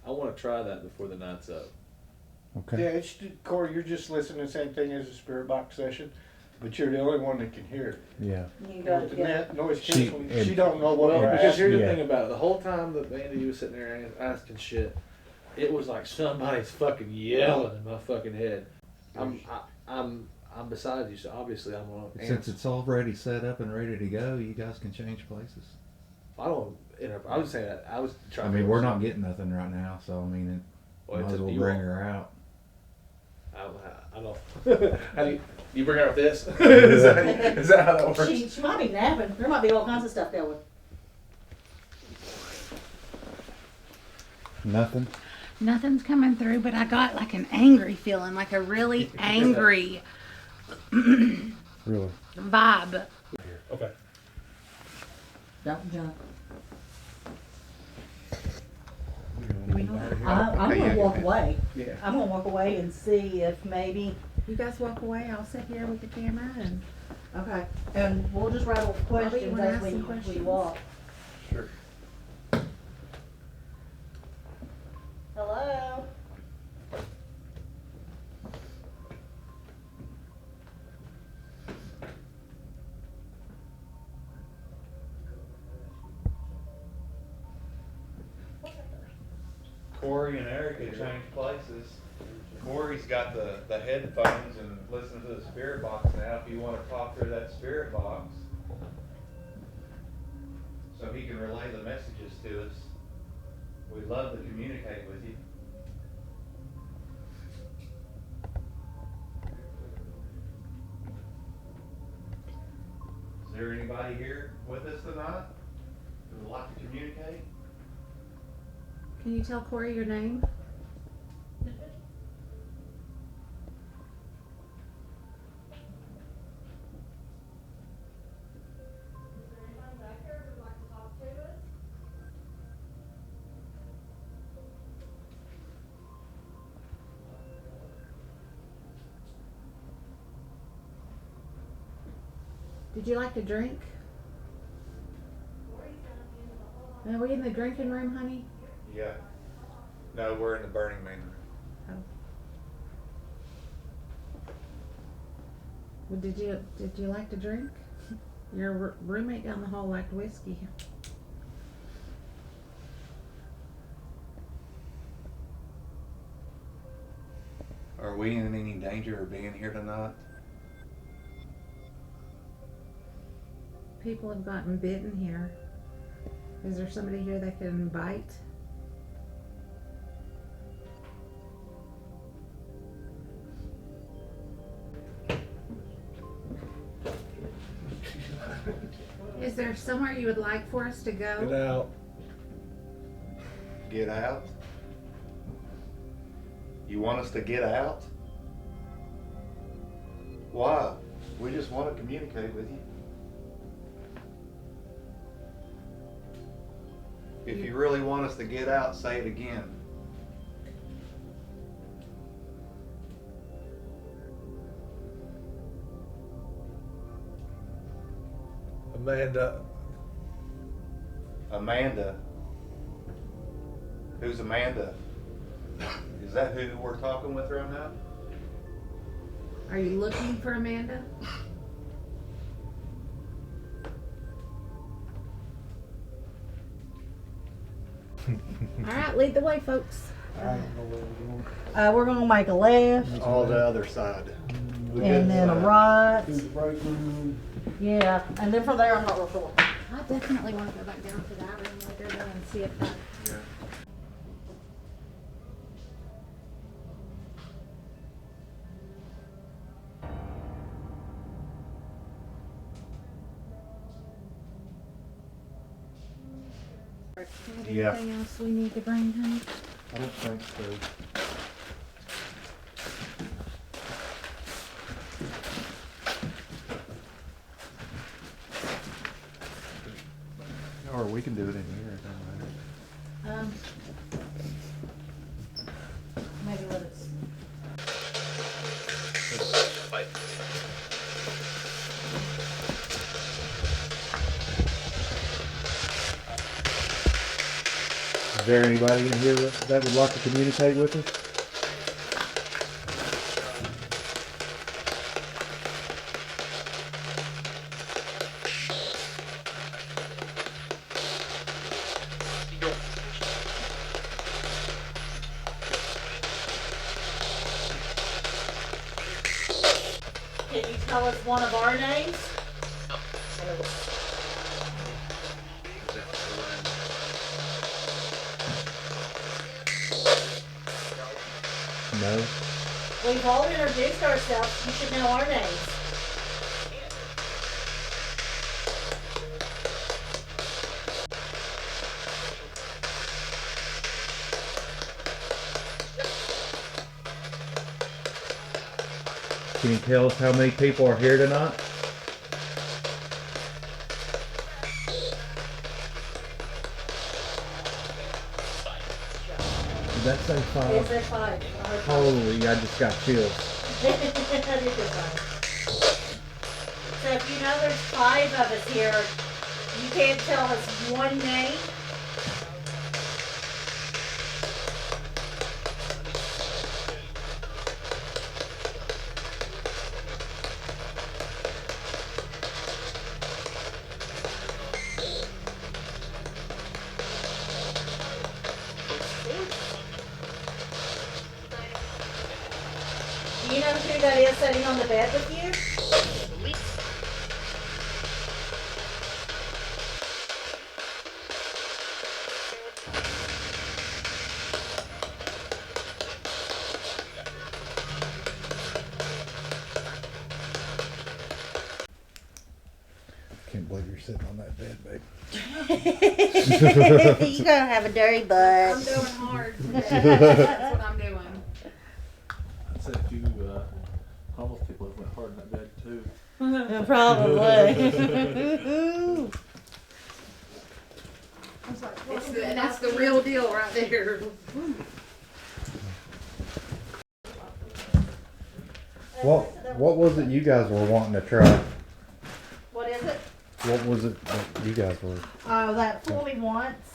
I want to try that before the night's up. Okay. Yeah, it's Corey. You're just listening to the same thing as a spirit box session, but you're the only one that can hear it. Yeah. You got With to the get. noise She- canceling, she don't know what Well, we're because asking. here's the Yeah. thing about it. The whole time that Andy was sitting there asking shit, it was like somebody's fucking yelling in my fucking head. I'm beside you, so obviously I'm gonna Since answer. it's already set up and ready to go, you guys can change places. I don't. I was saying that I was I trying. mean, to we're not getting nothing right now, so I mean, Well, might it's as up well to you bring all. her out. I don't. How do you bring her with this? is that how that works? She might be napping. There might be all kinds of stuff going. Nothing. Nothing's coming through, but I got like an angry feeling, like a really angry Really. vibe. Okay. Don't jump. I'm gonna walk away. Yeah. I'm gonna walk away and see if maybe. You guys walk away, I'll sit here with the camera and Okay. And we'll just rattle questions wanna as ask we some questions? walk. Sure. Hello. Corey and Eric had changed places. Corey's got the headphones and listen to the spirit box now. If you want to talk through that spirit box, so he can relay the messages to us. We'd love to communicate with you. Is there anybody here with us tonight who would like to communicate? Can you tell Corey your name? Did you like to drink? Are we in the drinking room, honey? Yeah. No, we're in the Burning Man room. Oh. Well, did you like to drink? Your roommate down the hall liked whiskey. Are we in any danger of being here tonight? People have gotten bitten here. Is there somebody here that can bite? Is there somewhere you would like for us to go? Get out. Get out? You want us to get out? Why? We just want to communicate with you. If you really want us to get out, say it again. Amanda. Amanda. Who's Amanda? Is that who we're talking with right now? Are you looking for Amanda? All right, lead the way, folks. I don't know where we're going. We're gonna make a left All the other side. and then a right. Through the break room. Yeah, and then from there I'm not real sure. I definitely want to go back down to that room later though and see if that. Yeah. Yeah. Anything else we need to bring, honey? I don't think so. Or we can do it in here, it doesn't matter. Maybe let it. Is there anybody in here that would like to communicate with us? Can you tell us one of our names? No. We've all introduced ourselves. You should know our names. Can you tell us how many people are here tonight? Did that say Is 5? there five? Holy, I just got chills. So if you know there's 5 of us here, you can't tell us one name. you know who that is sitting on the bed with you? Can't believe you're sitting on that bed, babe. You gonna have a dirty I'm butt. doing hard. That's what I'm doing. I'd say a few homeless people have went hard in that bed too. Probably. That's the real deal right there. What was it you guys were wanting to try? What is it? What was it that you guys were? Oh, that fool me once.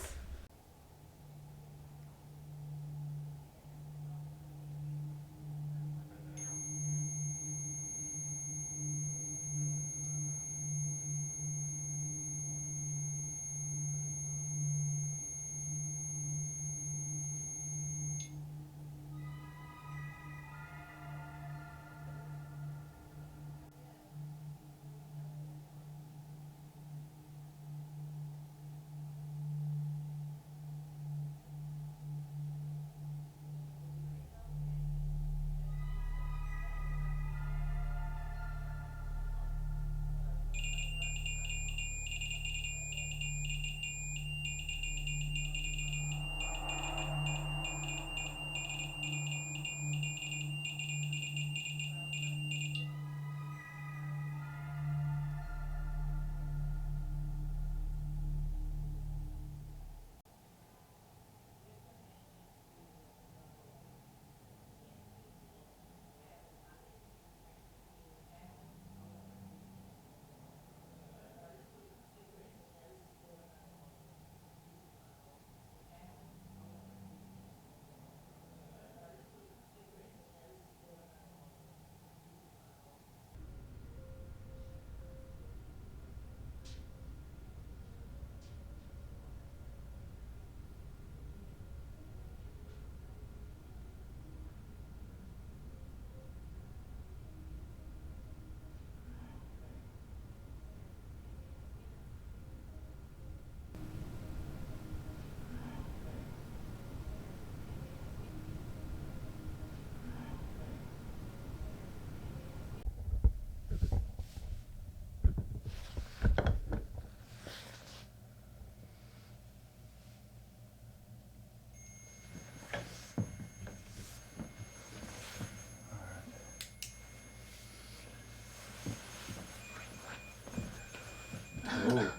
Oh.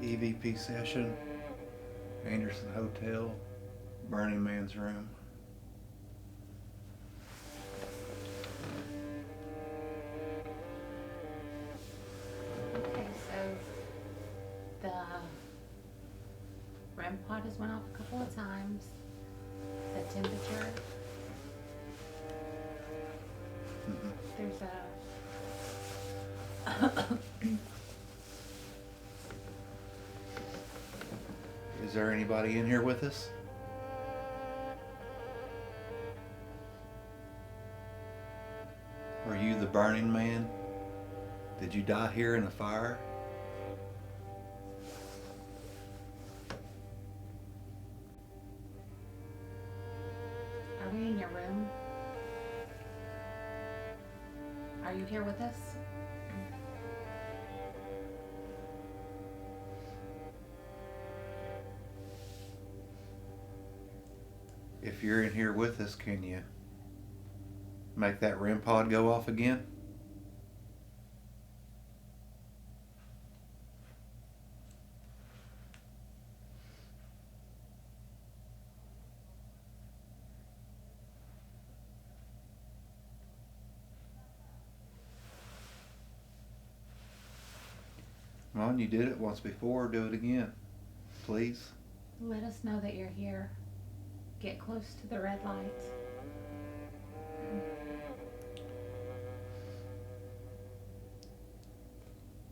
EVP session, Anderson Hotel, Burning Man's room. Okay, so the REM pod has went off a couple of times. The temperature, there's a Is there anybody in here with us? Are you the Burning Man? Did you die here in a fire? Are we in your room? Are you here with us? If you're in here with us, can you make that REM pod go off again? Well, you did it once before, do it again, please. Let us know that you're here. Get close to the red light.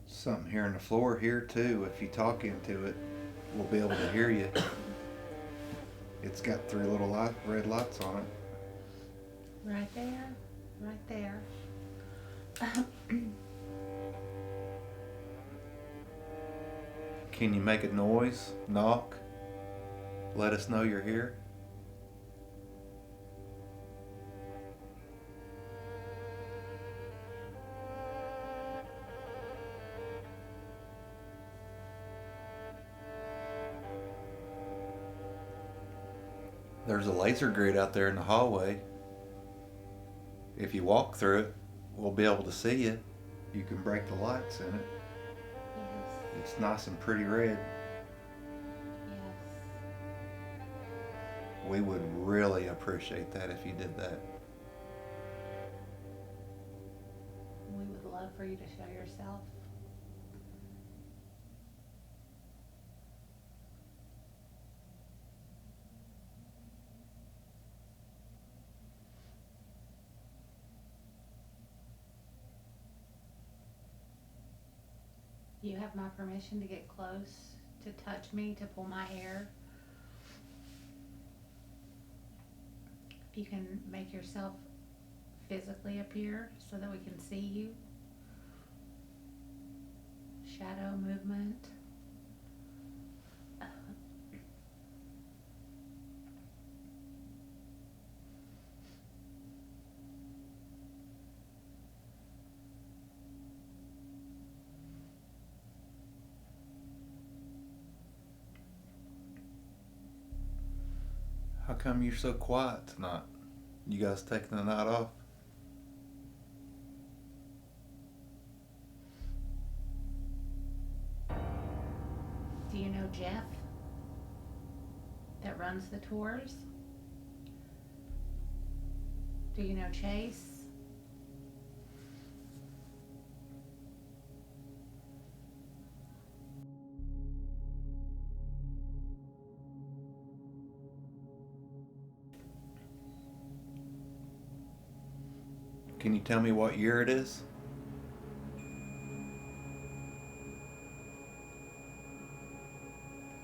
Something here on the floor here too. If you talk into it, we'll be able to hear you. It's got 3 little red lights on it. Right there, right there. Can you make a noise? Knock? Let us know you're here? There's a laser grid out there in the hallway. If you walk through it, we'll be able to see you. You can break the lights in it. Yes. It's nice and pretty red. Yes. We would really appreciate that if you did that. We would love for you to show yourself. You have my permission to get close, to touch me, to pull my hair. You can make yourself physically appear so that we can see you. Shadow movement. How come you're so quiet tonight? You guys taking the night off? Do you know Jeff that runs the tours? Do you know Chase? Can you tell me what year it is?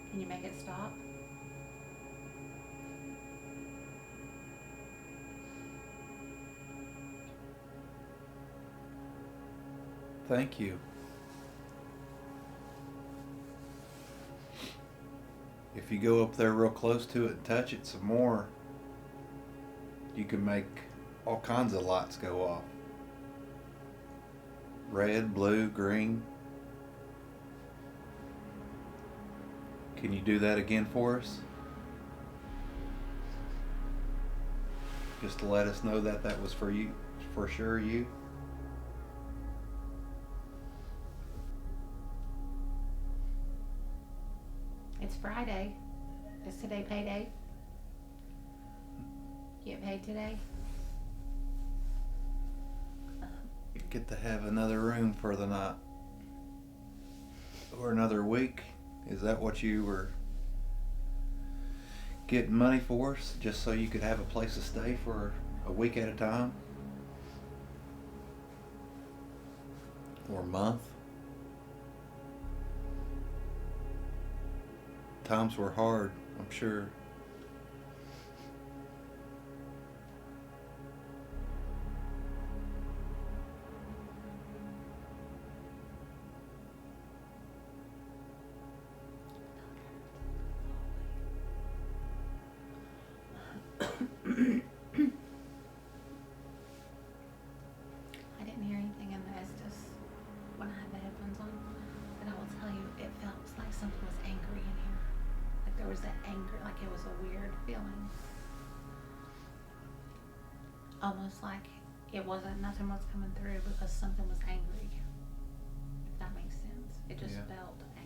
Can you make it stop? Thank you. If you go up there real close to it and touch it some more, you can make all kinds of lights go off. Red, blue, green. Can you do that again for us? Just to let us know that that was for you, for sure you. It's Friday. Is today payday? Get paid today? Get to have another room for the night. Or another week. Is that what you were getting money for us? Just so you could have a place to stay for a week at a time? Or a month? Times were hard, I'm sure. I didn't hear anything in the Estes when I had the headphones on, but I will tell you, it felt like something was angry in here. Like there was that anger, like it was a weird feeling. Almost like it wasn't, nothing was coming through because something was angry. If that makes sense. It just Yeah. felt angry.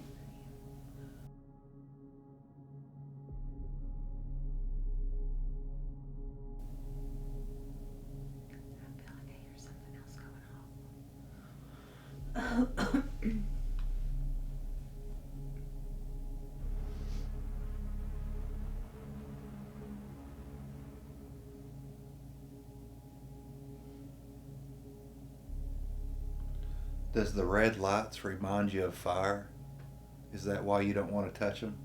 I feel like I hear something else going on. Does the red lights remind you of fire? Is that why you don't want to touch them?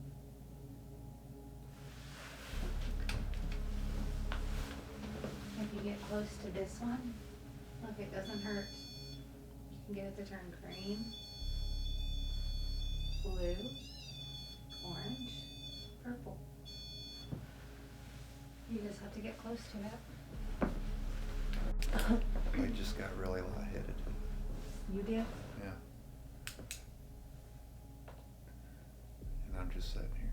If you get close to this one, look, it doesn't hurt. You can get it to turn green, blue, orange, purple. You just have to get close to it. I just got really lightheaded. You did? Yeah. And I'm just sitting here.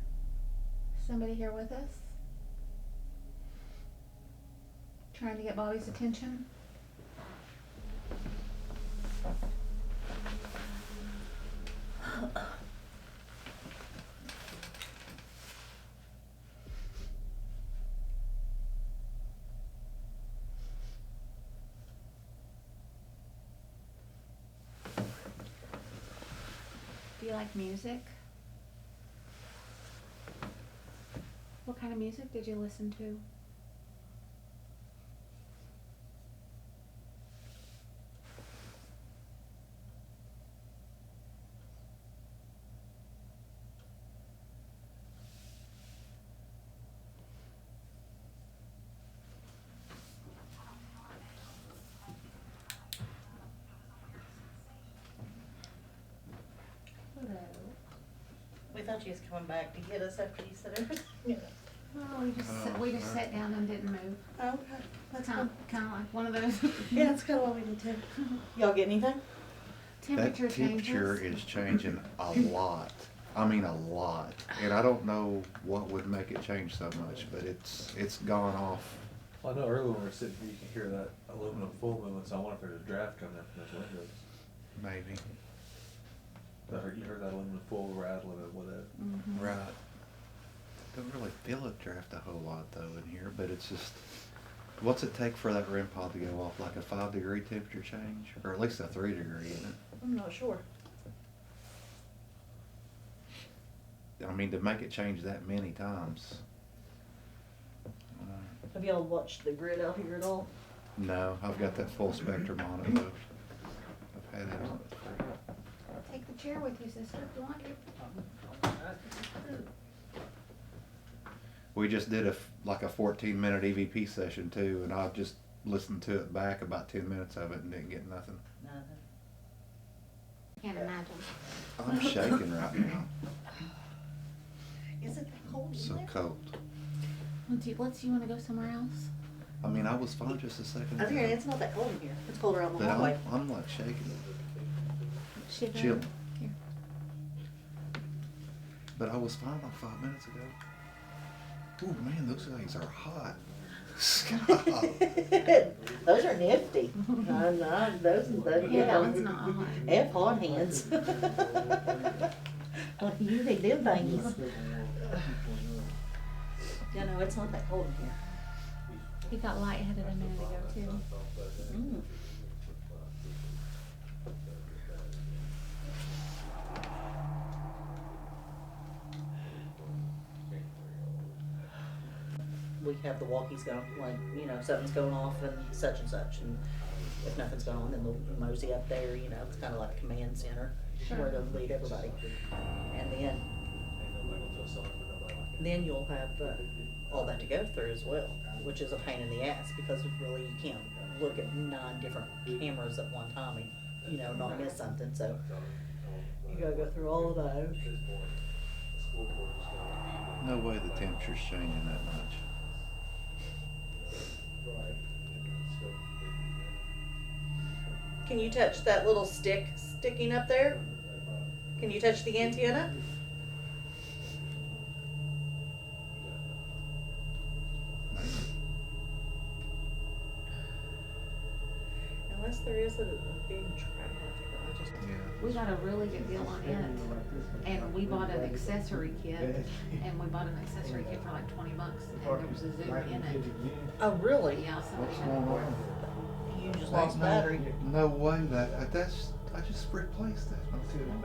Somebody here with us? Trying to get Bobby's attention? Do you like music? What kind of music did you listen to? Hello. We thought you was coming back to get us after you said everything. Oh, we just sat down and didn't move. Oh, okay. That's Kind of like one of those. Yeah, that's kind of what we did too. Y'all get anything? Temperature That temperature changes. is changing a lot. I mean a lot. And I don't know what would make it change so much, but it's gone off. Well, I know earlier when we were sitting here, you can hear that aluminum full movement, so I wonder if there's a draft coming in from those windows. Maybe. You heard that aluminum full rattling it with it. Mhm. Right. Don't really feel it draft a whole lot though in here, but it's just, what's it take for that REM pod to go off? Like a 5-degree temperature change? Or at least a 3-degree, isn't it? I'm not sure. I mean, to make it change that many times. Have y'all watched the grid out here at all? No, I've got that full spectrum on it though. I've had it on it for. Take the chair with you, sister, if you want to. We just did like a 14-minute EVP session too, and I just listened to it back about 10 minutes of it and didn't get nothing. Nothing. Can't imagine. I'm shaking right now. Is it that cold in So there? cold. You want to go somewhere else? I mean, I was fine just a second I think ago, it's not that cold in here. It's colder out in the but hallway. I'm like shaking. Shiver. Chill. Here. But I was fine like 5 minutes ago. Ooh, man, those things are hot. Stop. Those are nifty. No, those Yeah, that one's not hot. F hot hands. You need them things. Yeah, no, it's not that cold in here. He got lightheaded a minute ago too. Mm. We have the walkies going, like, you know, something's going off and such, and if nothing's going on, then they'll mosey up there, you know, it's kind of like a command center where they'll lead everybody. And then you'll have all that to go through as well, which is a pain in the ass because really you can't look at 9 different cameras at one time and, you know, not miss something. So you gotta go through all of those. No way the temperature's changing that much. Can you touch that little stick sticking up there? Can you touch the antenna? Unless there is a big trap out there. I just Yeah. We got a really good deal on it, and we bought an accessory kit, and we bought an accessory kit for like $20, and there was a zoom in it. Oh, really? Yeah, somebody What's had going to order. on? You just Ain't lost battery. No way that's I just replaced that.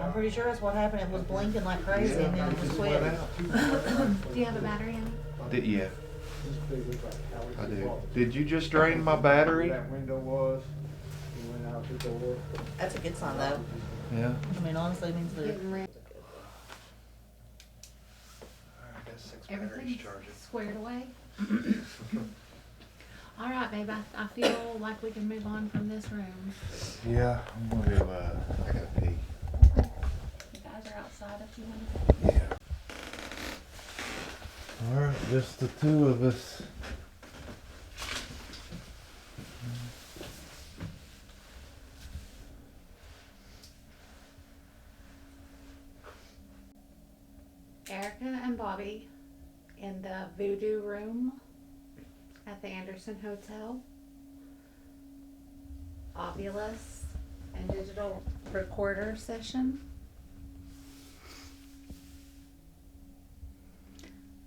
I'm pretty sure that's what happened. It was blinking like crazy and then it just went quit. out. Do you have a battery in it? Yeah, I do. Did you just drain my battery? That window was, we went out the door. That's a good sign though. Yeah. I mean, honestly, it means they're. Getting ready. I got 6 Everything's squared away. All right, babe. I feel like we can move on from this room. Yeah, I'm gonna go, I gotta pee. You guys are outside if you want to. Yeah. Alright, just the two of us. Erica and Bobby in the Voodoo room at the Anderson Hotel. Ovulus and digital recorder session.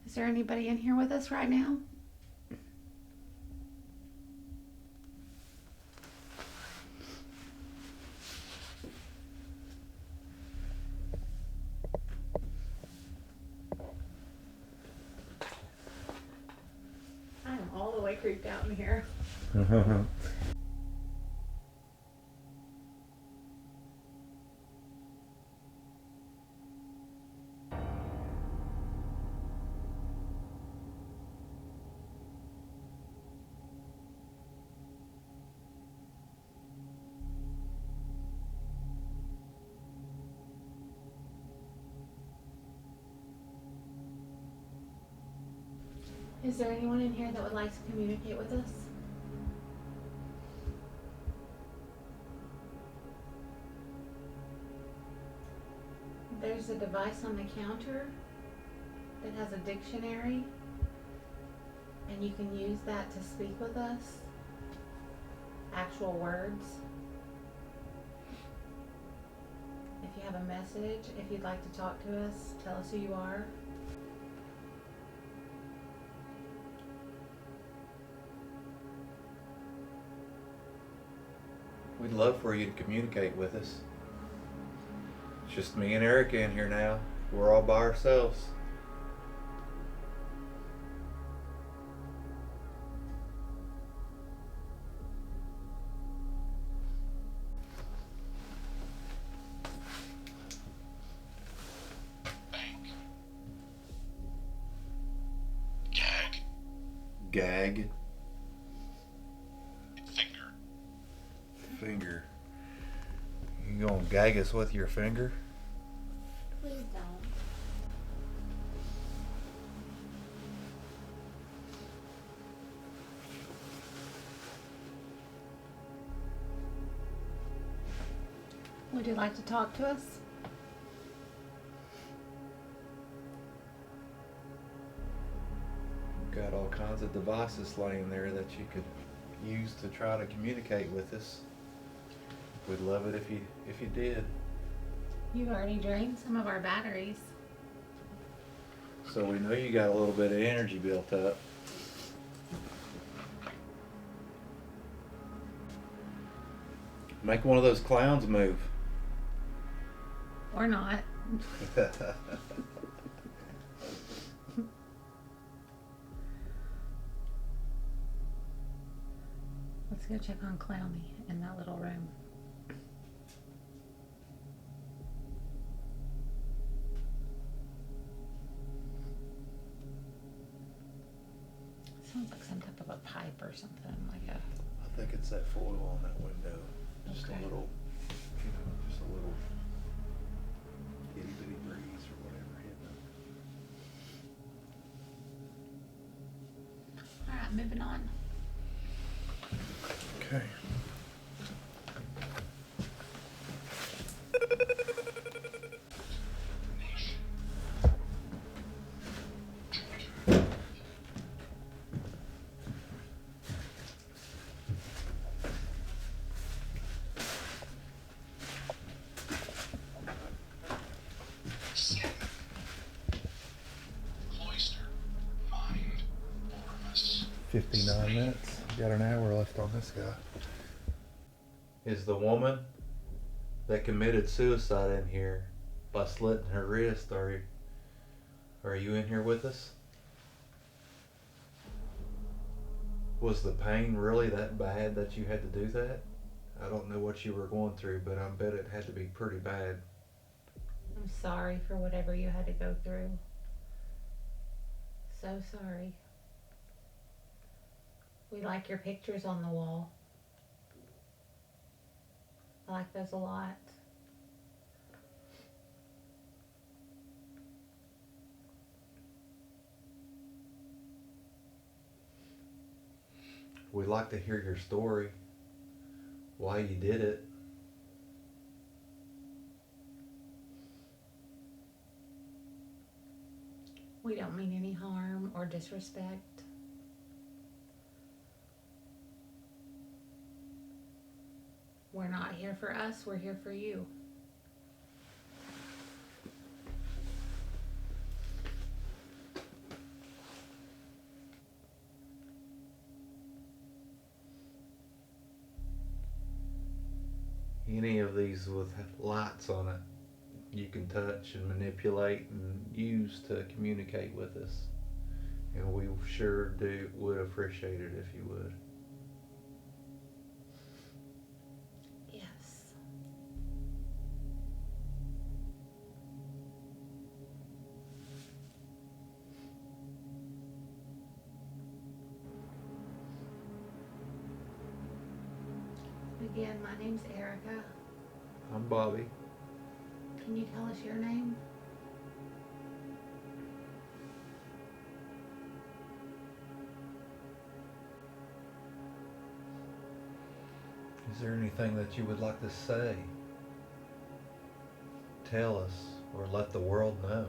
Is there anybody in here with us right now? I am all the way creeped out in here. Is there anyone in here that would like to communicate with us? There's a device on the counter that has a dictionary, and you can use that to speak with us. Actual words. If you have a message, if you'd like to talk to us, tell us who you are. We'd love for you to communicate with us. It's just me and Erica in here now. We're all by ourselves. Gag. Finger. You gonna gag us with your finger? Please don't. Would you like to talk to us? Got all kinds of devices laying there that you could use to try to communicate with us. We'd love it if you did. You've already drained some of our batteries. So we know you got a little bit of energy built up. Make one of those clowns move. Or not. Let's go check on Clowny in that little room. Sounds like some type of a pipe or something, like a... I think it's that foil on that window. Just Okay. a little, just a little itty bitty breeze or whatever hitting it. Alright, moving on. Okay. Cloister, mind, orifice. 59 minutes. Got an hour left on this guy. Is the woman that committed suicide in here by slitting her wrist? Are you in here with us? Was the pain really that bad that you had to do that? I don't know what you were going through, but I bet it had to be pretty bad. I'm sorry for whatever you had to go through. So sorry. We like your pictures on the wall. I like those a lot. We'd like to hear your story, why you did it. We don't mean any harm or disrespect. We're not here for us, we're here for you. Any of these with lights on it, you can touch and manipulate and use to communicate with us. And we sure would appreciate it if you would. Yes. Again, my name's Erica. I'm Bobby. Can you tell us your name? Is there anything that you would like to say? Tell us or let the world know?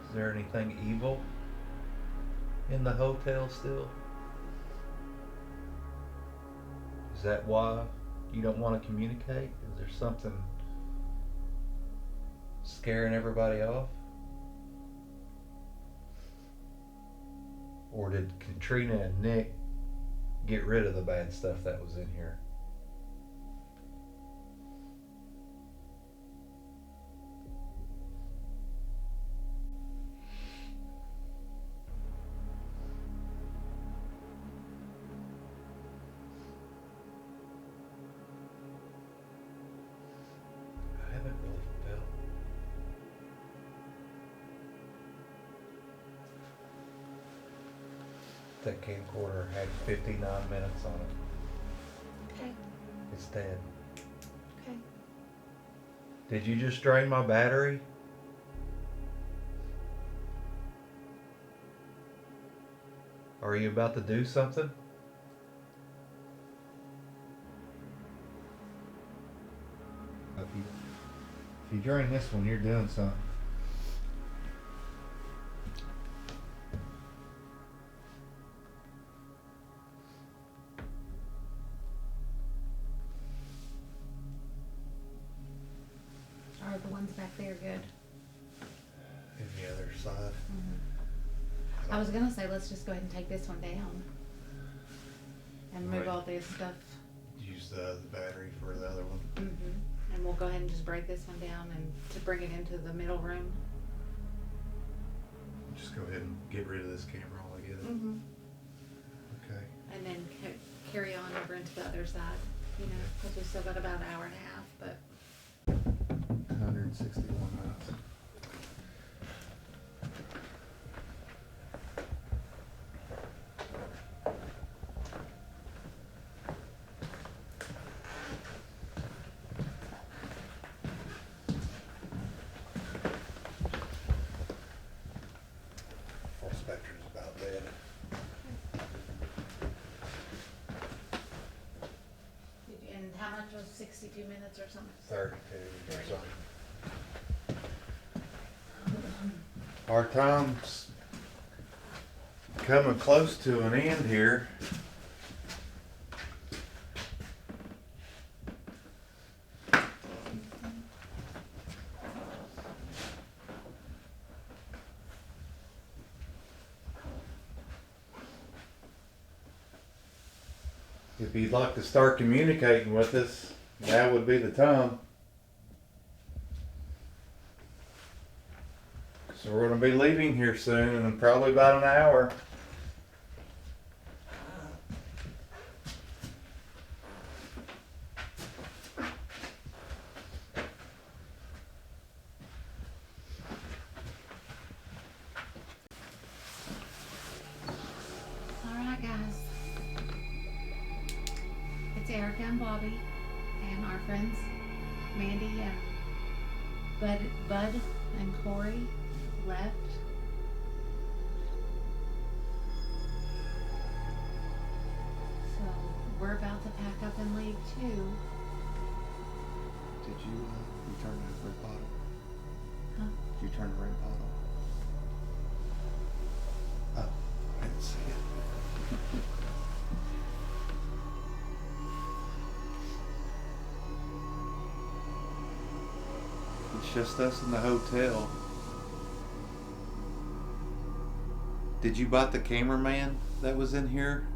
Is there anything evil in the hotel still? Is that why you don't want to communicate? Is there something scaring everybody off? Or did Katrina and Nick get rid of the bad stuff that was in here? I haven't really felt. That camcorder had 59 minutes on it. Okay. It's dead. Okay. Did you just drain my battery? Are you about to do something? If you drain this one, you're doing something. Are the ones back there good? In the other side. I was gonna say, let's just go ahead and take this one down. And move Right. all this stuff. Use the battery for the other one. And we'll go ahead and just break this one down and to bring it into the middle room. Just go ahead and get rid of this camera altogether. Okay. And then carry on over into the other side, you know, because we still got about an hour and a half, but 161 minutes. Full spectrum's about dead. and how much was 62 minutes or something? 32 or something. Our time's coming close to an end here. If you'd like to start communicating with us, That would be the time. So we're going to be leaving here soon, in probably about an hour. Alright, guys. It's Erica and Bobby and our friends Mandy and Bud and Corey left. So we're about to pack up and leave too. Did you turn the red bottle? Huh? Did you turn the red bottle? Oh, I didn't see it. It's just us in the hotel. Did you bite the cameraman that was in here?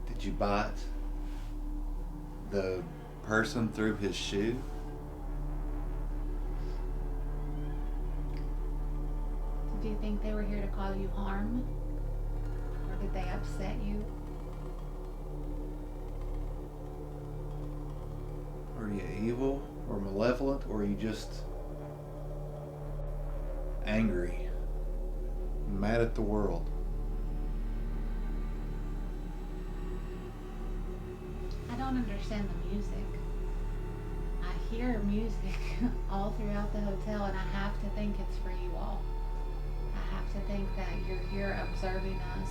Did you bite the person through his shoe? Do you think they were here to cause you harm? Or did they upset you? Are you evil or malevolent, or are you just angry, mad at the world? I don't understand the music. I hear music all throughout the hotel, and I have to think it's for you all. I have to think that you're here observing us,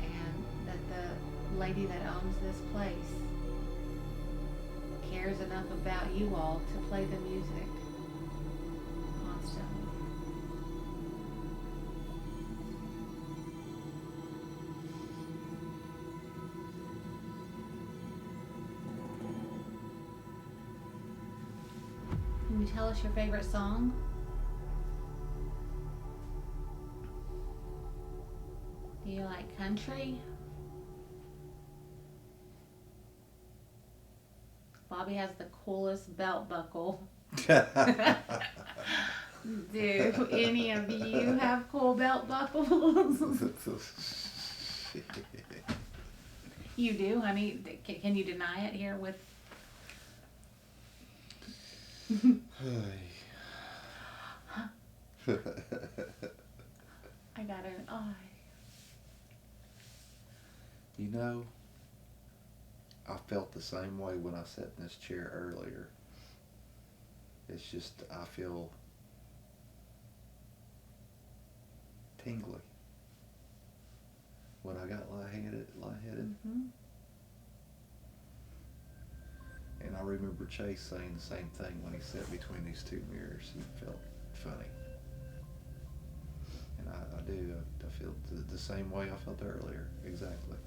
and that the lady that owns this place cares enough about you all to play the music constantly. Can you tell us your favorite song? Do you like country? Bobby has the coolest belt buckle. Do any of you have cool belt buckles? You do, honey? Can you deny it here with... I got an eye. You know, I felt the same way when I sat in this chair earlier. It's just, I feel tingly when I got lightheaded. Mm-hmm. And I remember Chase saying the same thing when he sat between these two mirrors. He felt funny. And I do. I feel the same way I felt earlier. Exactly.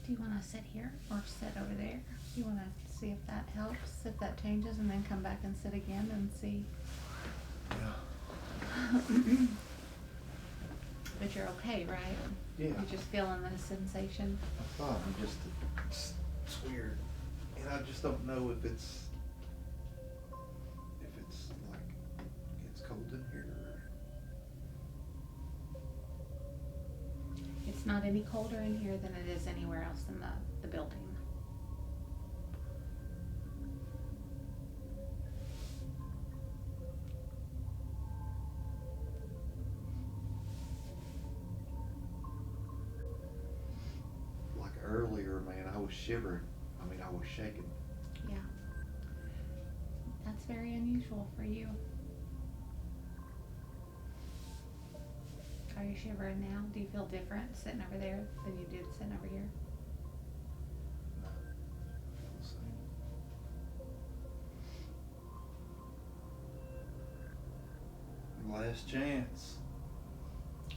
Do you want to sit here or sit over there? Do you want to see if that helps, if that changes, and then come back and sit again and see? Yeah. But you're okay, right? Yeah. You're just feeling the sensation? I thought it's weird. And I just don't know if it's like, it's cold in here. It's not any colder in here than it is anywhere else in the building. Like earlier, man, I was shivering. I mean, I was shaking. Yeah. That's very unusual for you. Are you shivering now? Do you feel different sitting over there than you did sitting over here? No, I feel the same. Last chance.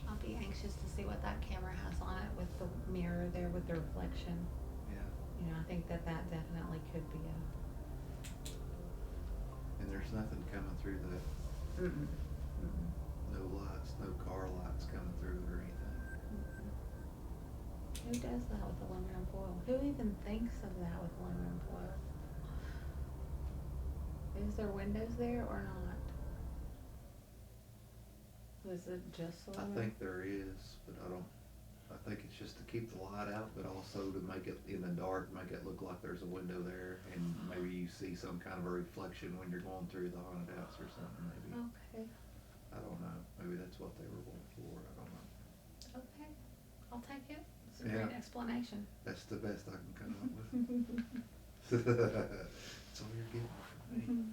I'll be anxious to see what that camera has on it with the mirror there with the reflection. Yeah. You know, I think that definitely could be a... And there's nothing coming through that. Mm-mm. Mm-mm. No lights, no car lights coming through it or anything. Mm-mm. Who does that with aluminum foil? Who even thinks of that with aluminum foil? Is there windows there or not? Was it just I aluminum? think there is, but I think it's just to keep the light out, but also to make it in the dark, make it look like there's a window there, and maybe you see some kind of a reflection when you're going through the haunted house or something, maybe. Okay, I don't know. Maybe that's what they were going for. I don't know. okay. I'll take it. It's a Yeah. great explanation. That's the best I can come up with. That's all you're getting from me.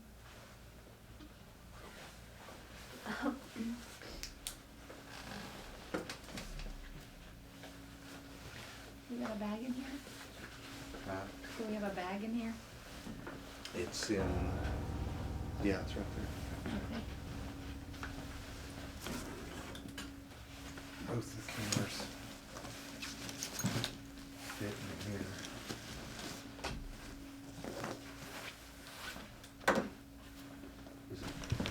You got a bag in here? Do we have a bag in here? It's in. Yeah, it's right there. Okay. Both the cameras fit in here. Is it-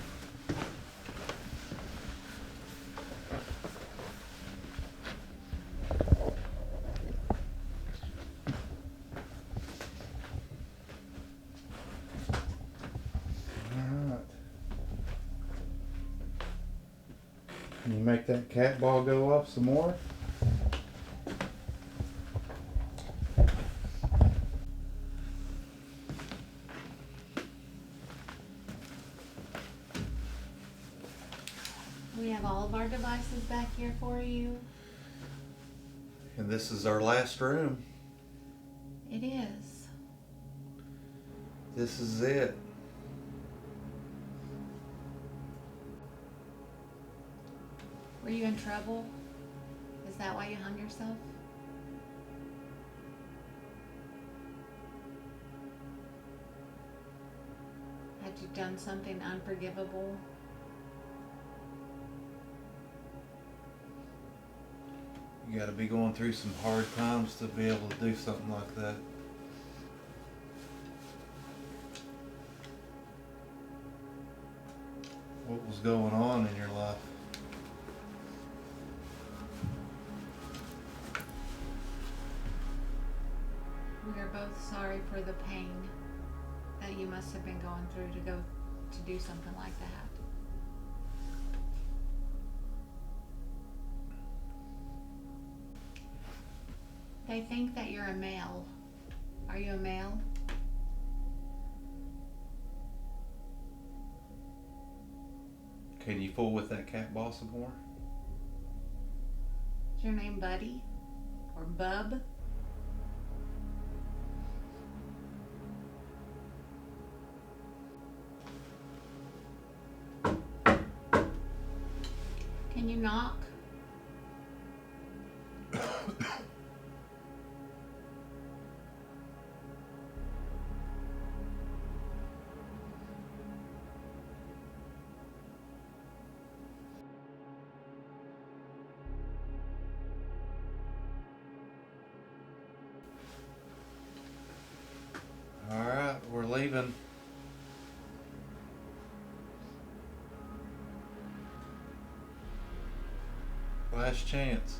Alright. Can you make that cat ball go off some more? We have all of our devices back here for you. And this is our last room. It is. This is it. Were you in trouble? Is that why you hung yourself? Had you done something unforgivable? You gotta be going through some hard times to be able to do something like that. What was going on in your life? We are both sorry for the pain that you must have been going through to go to do something like that. They think that you're a male. Are you a male? Can you fool with that cat ball some more? Is your name Buddy? Or Bub? Can you knock? Alright, we're leaving. Last chance.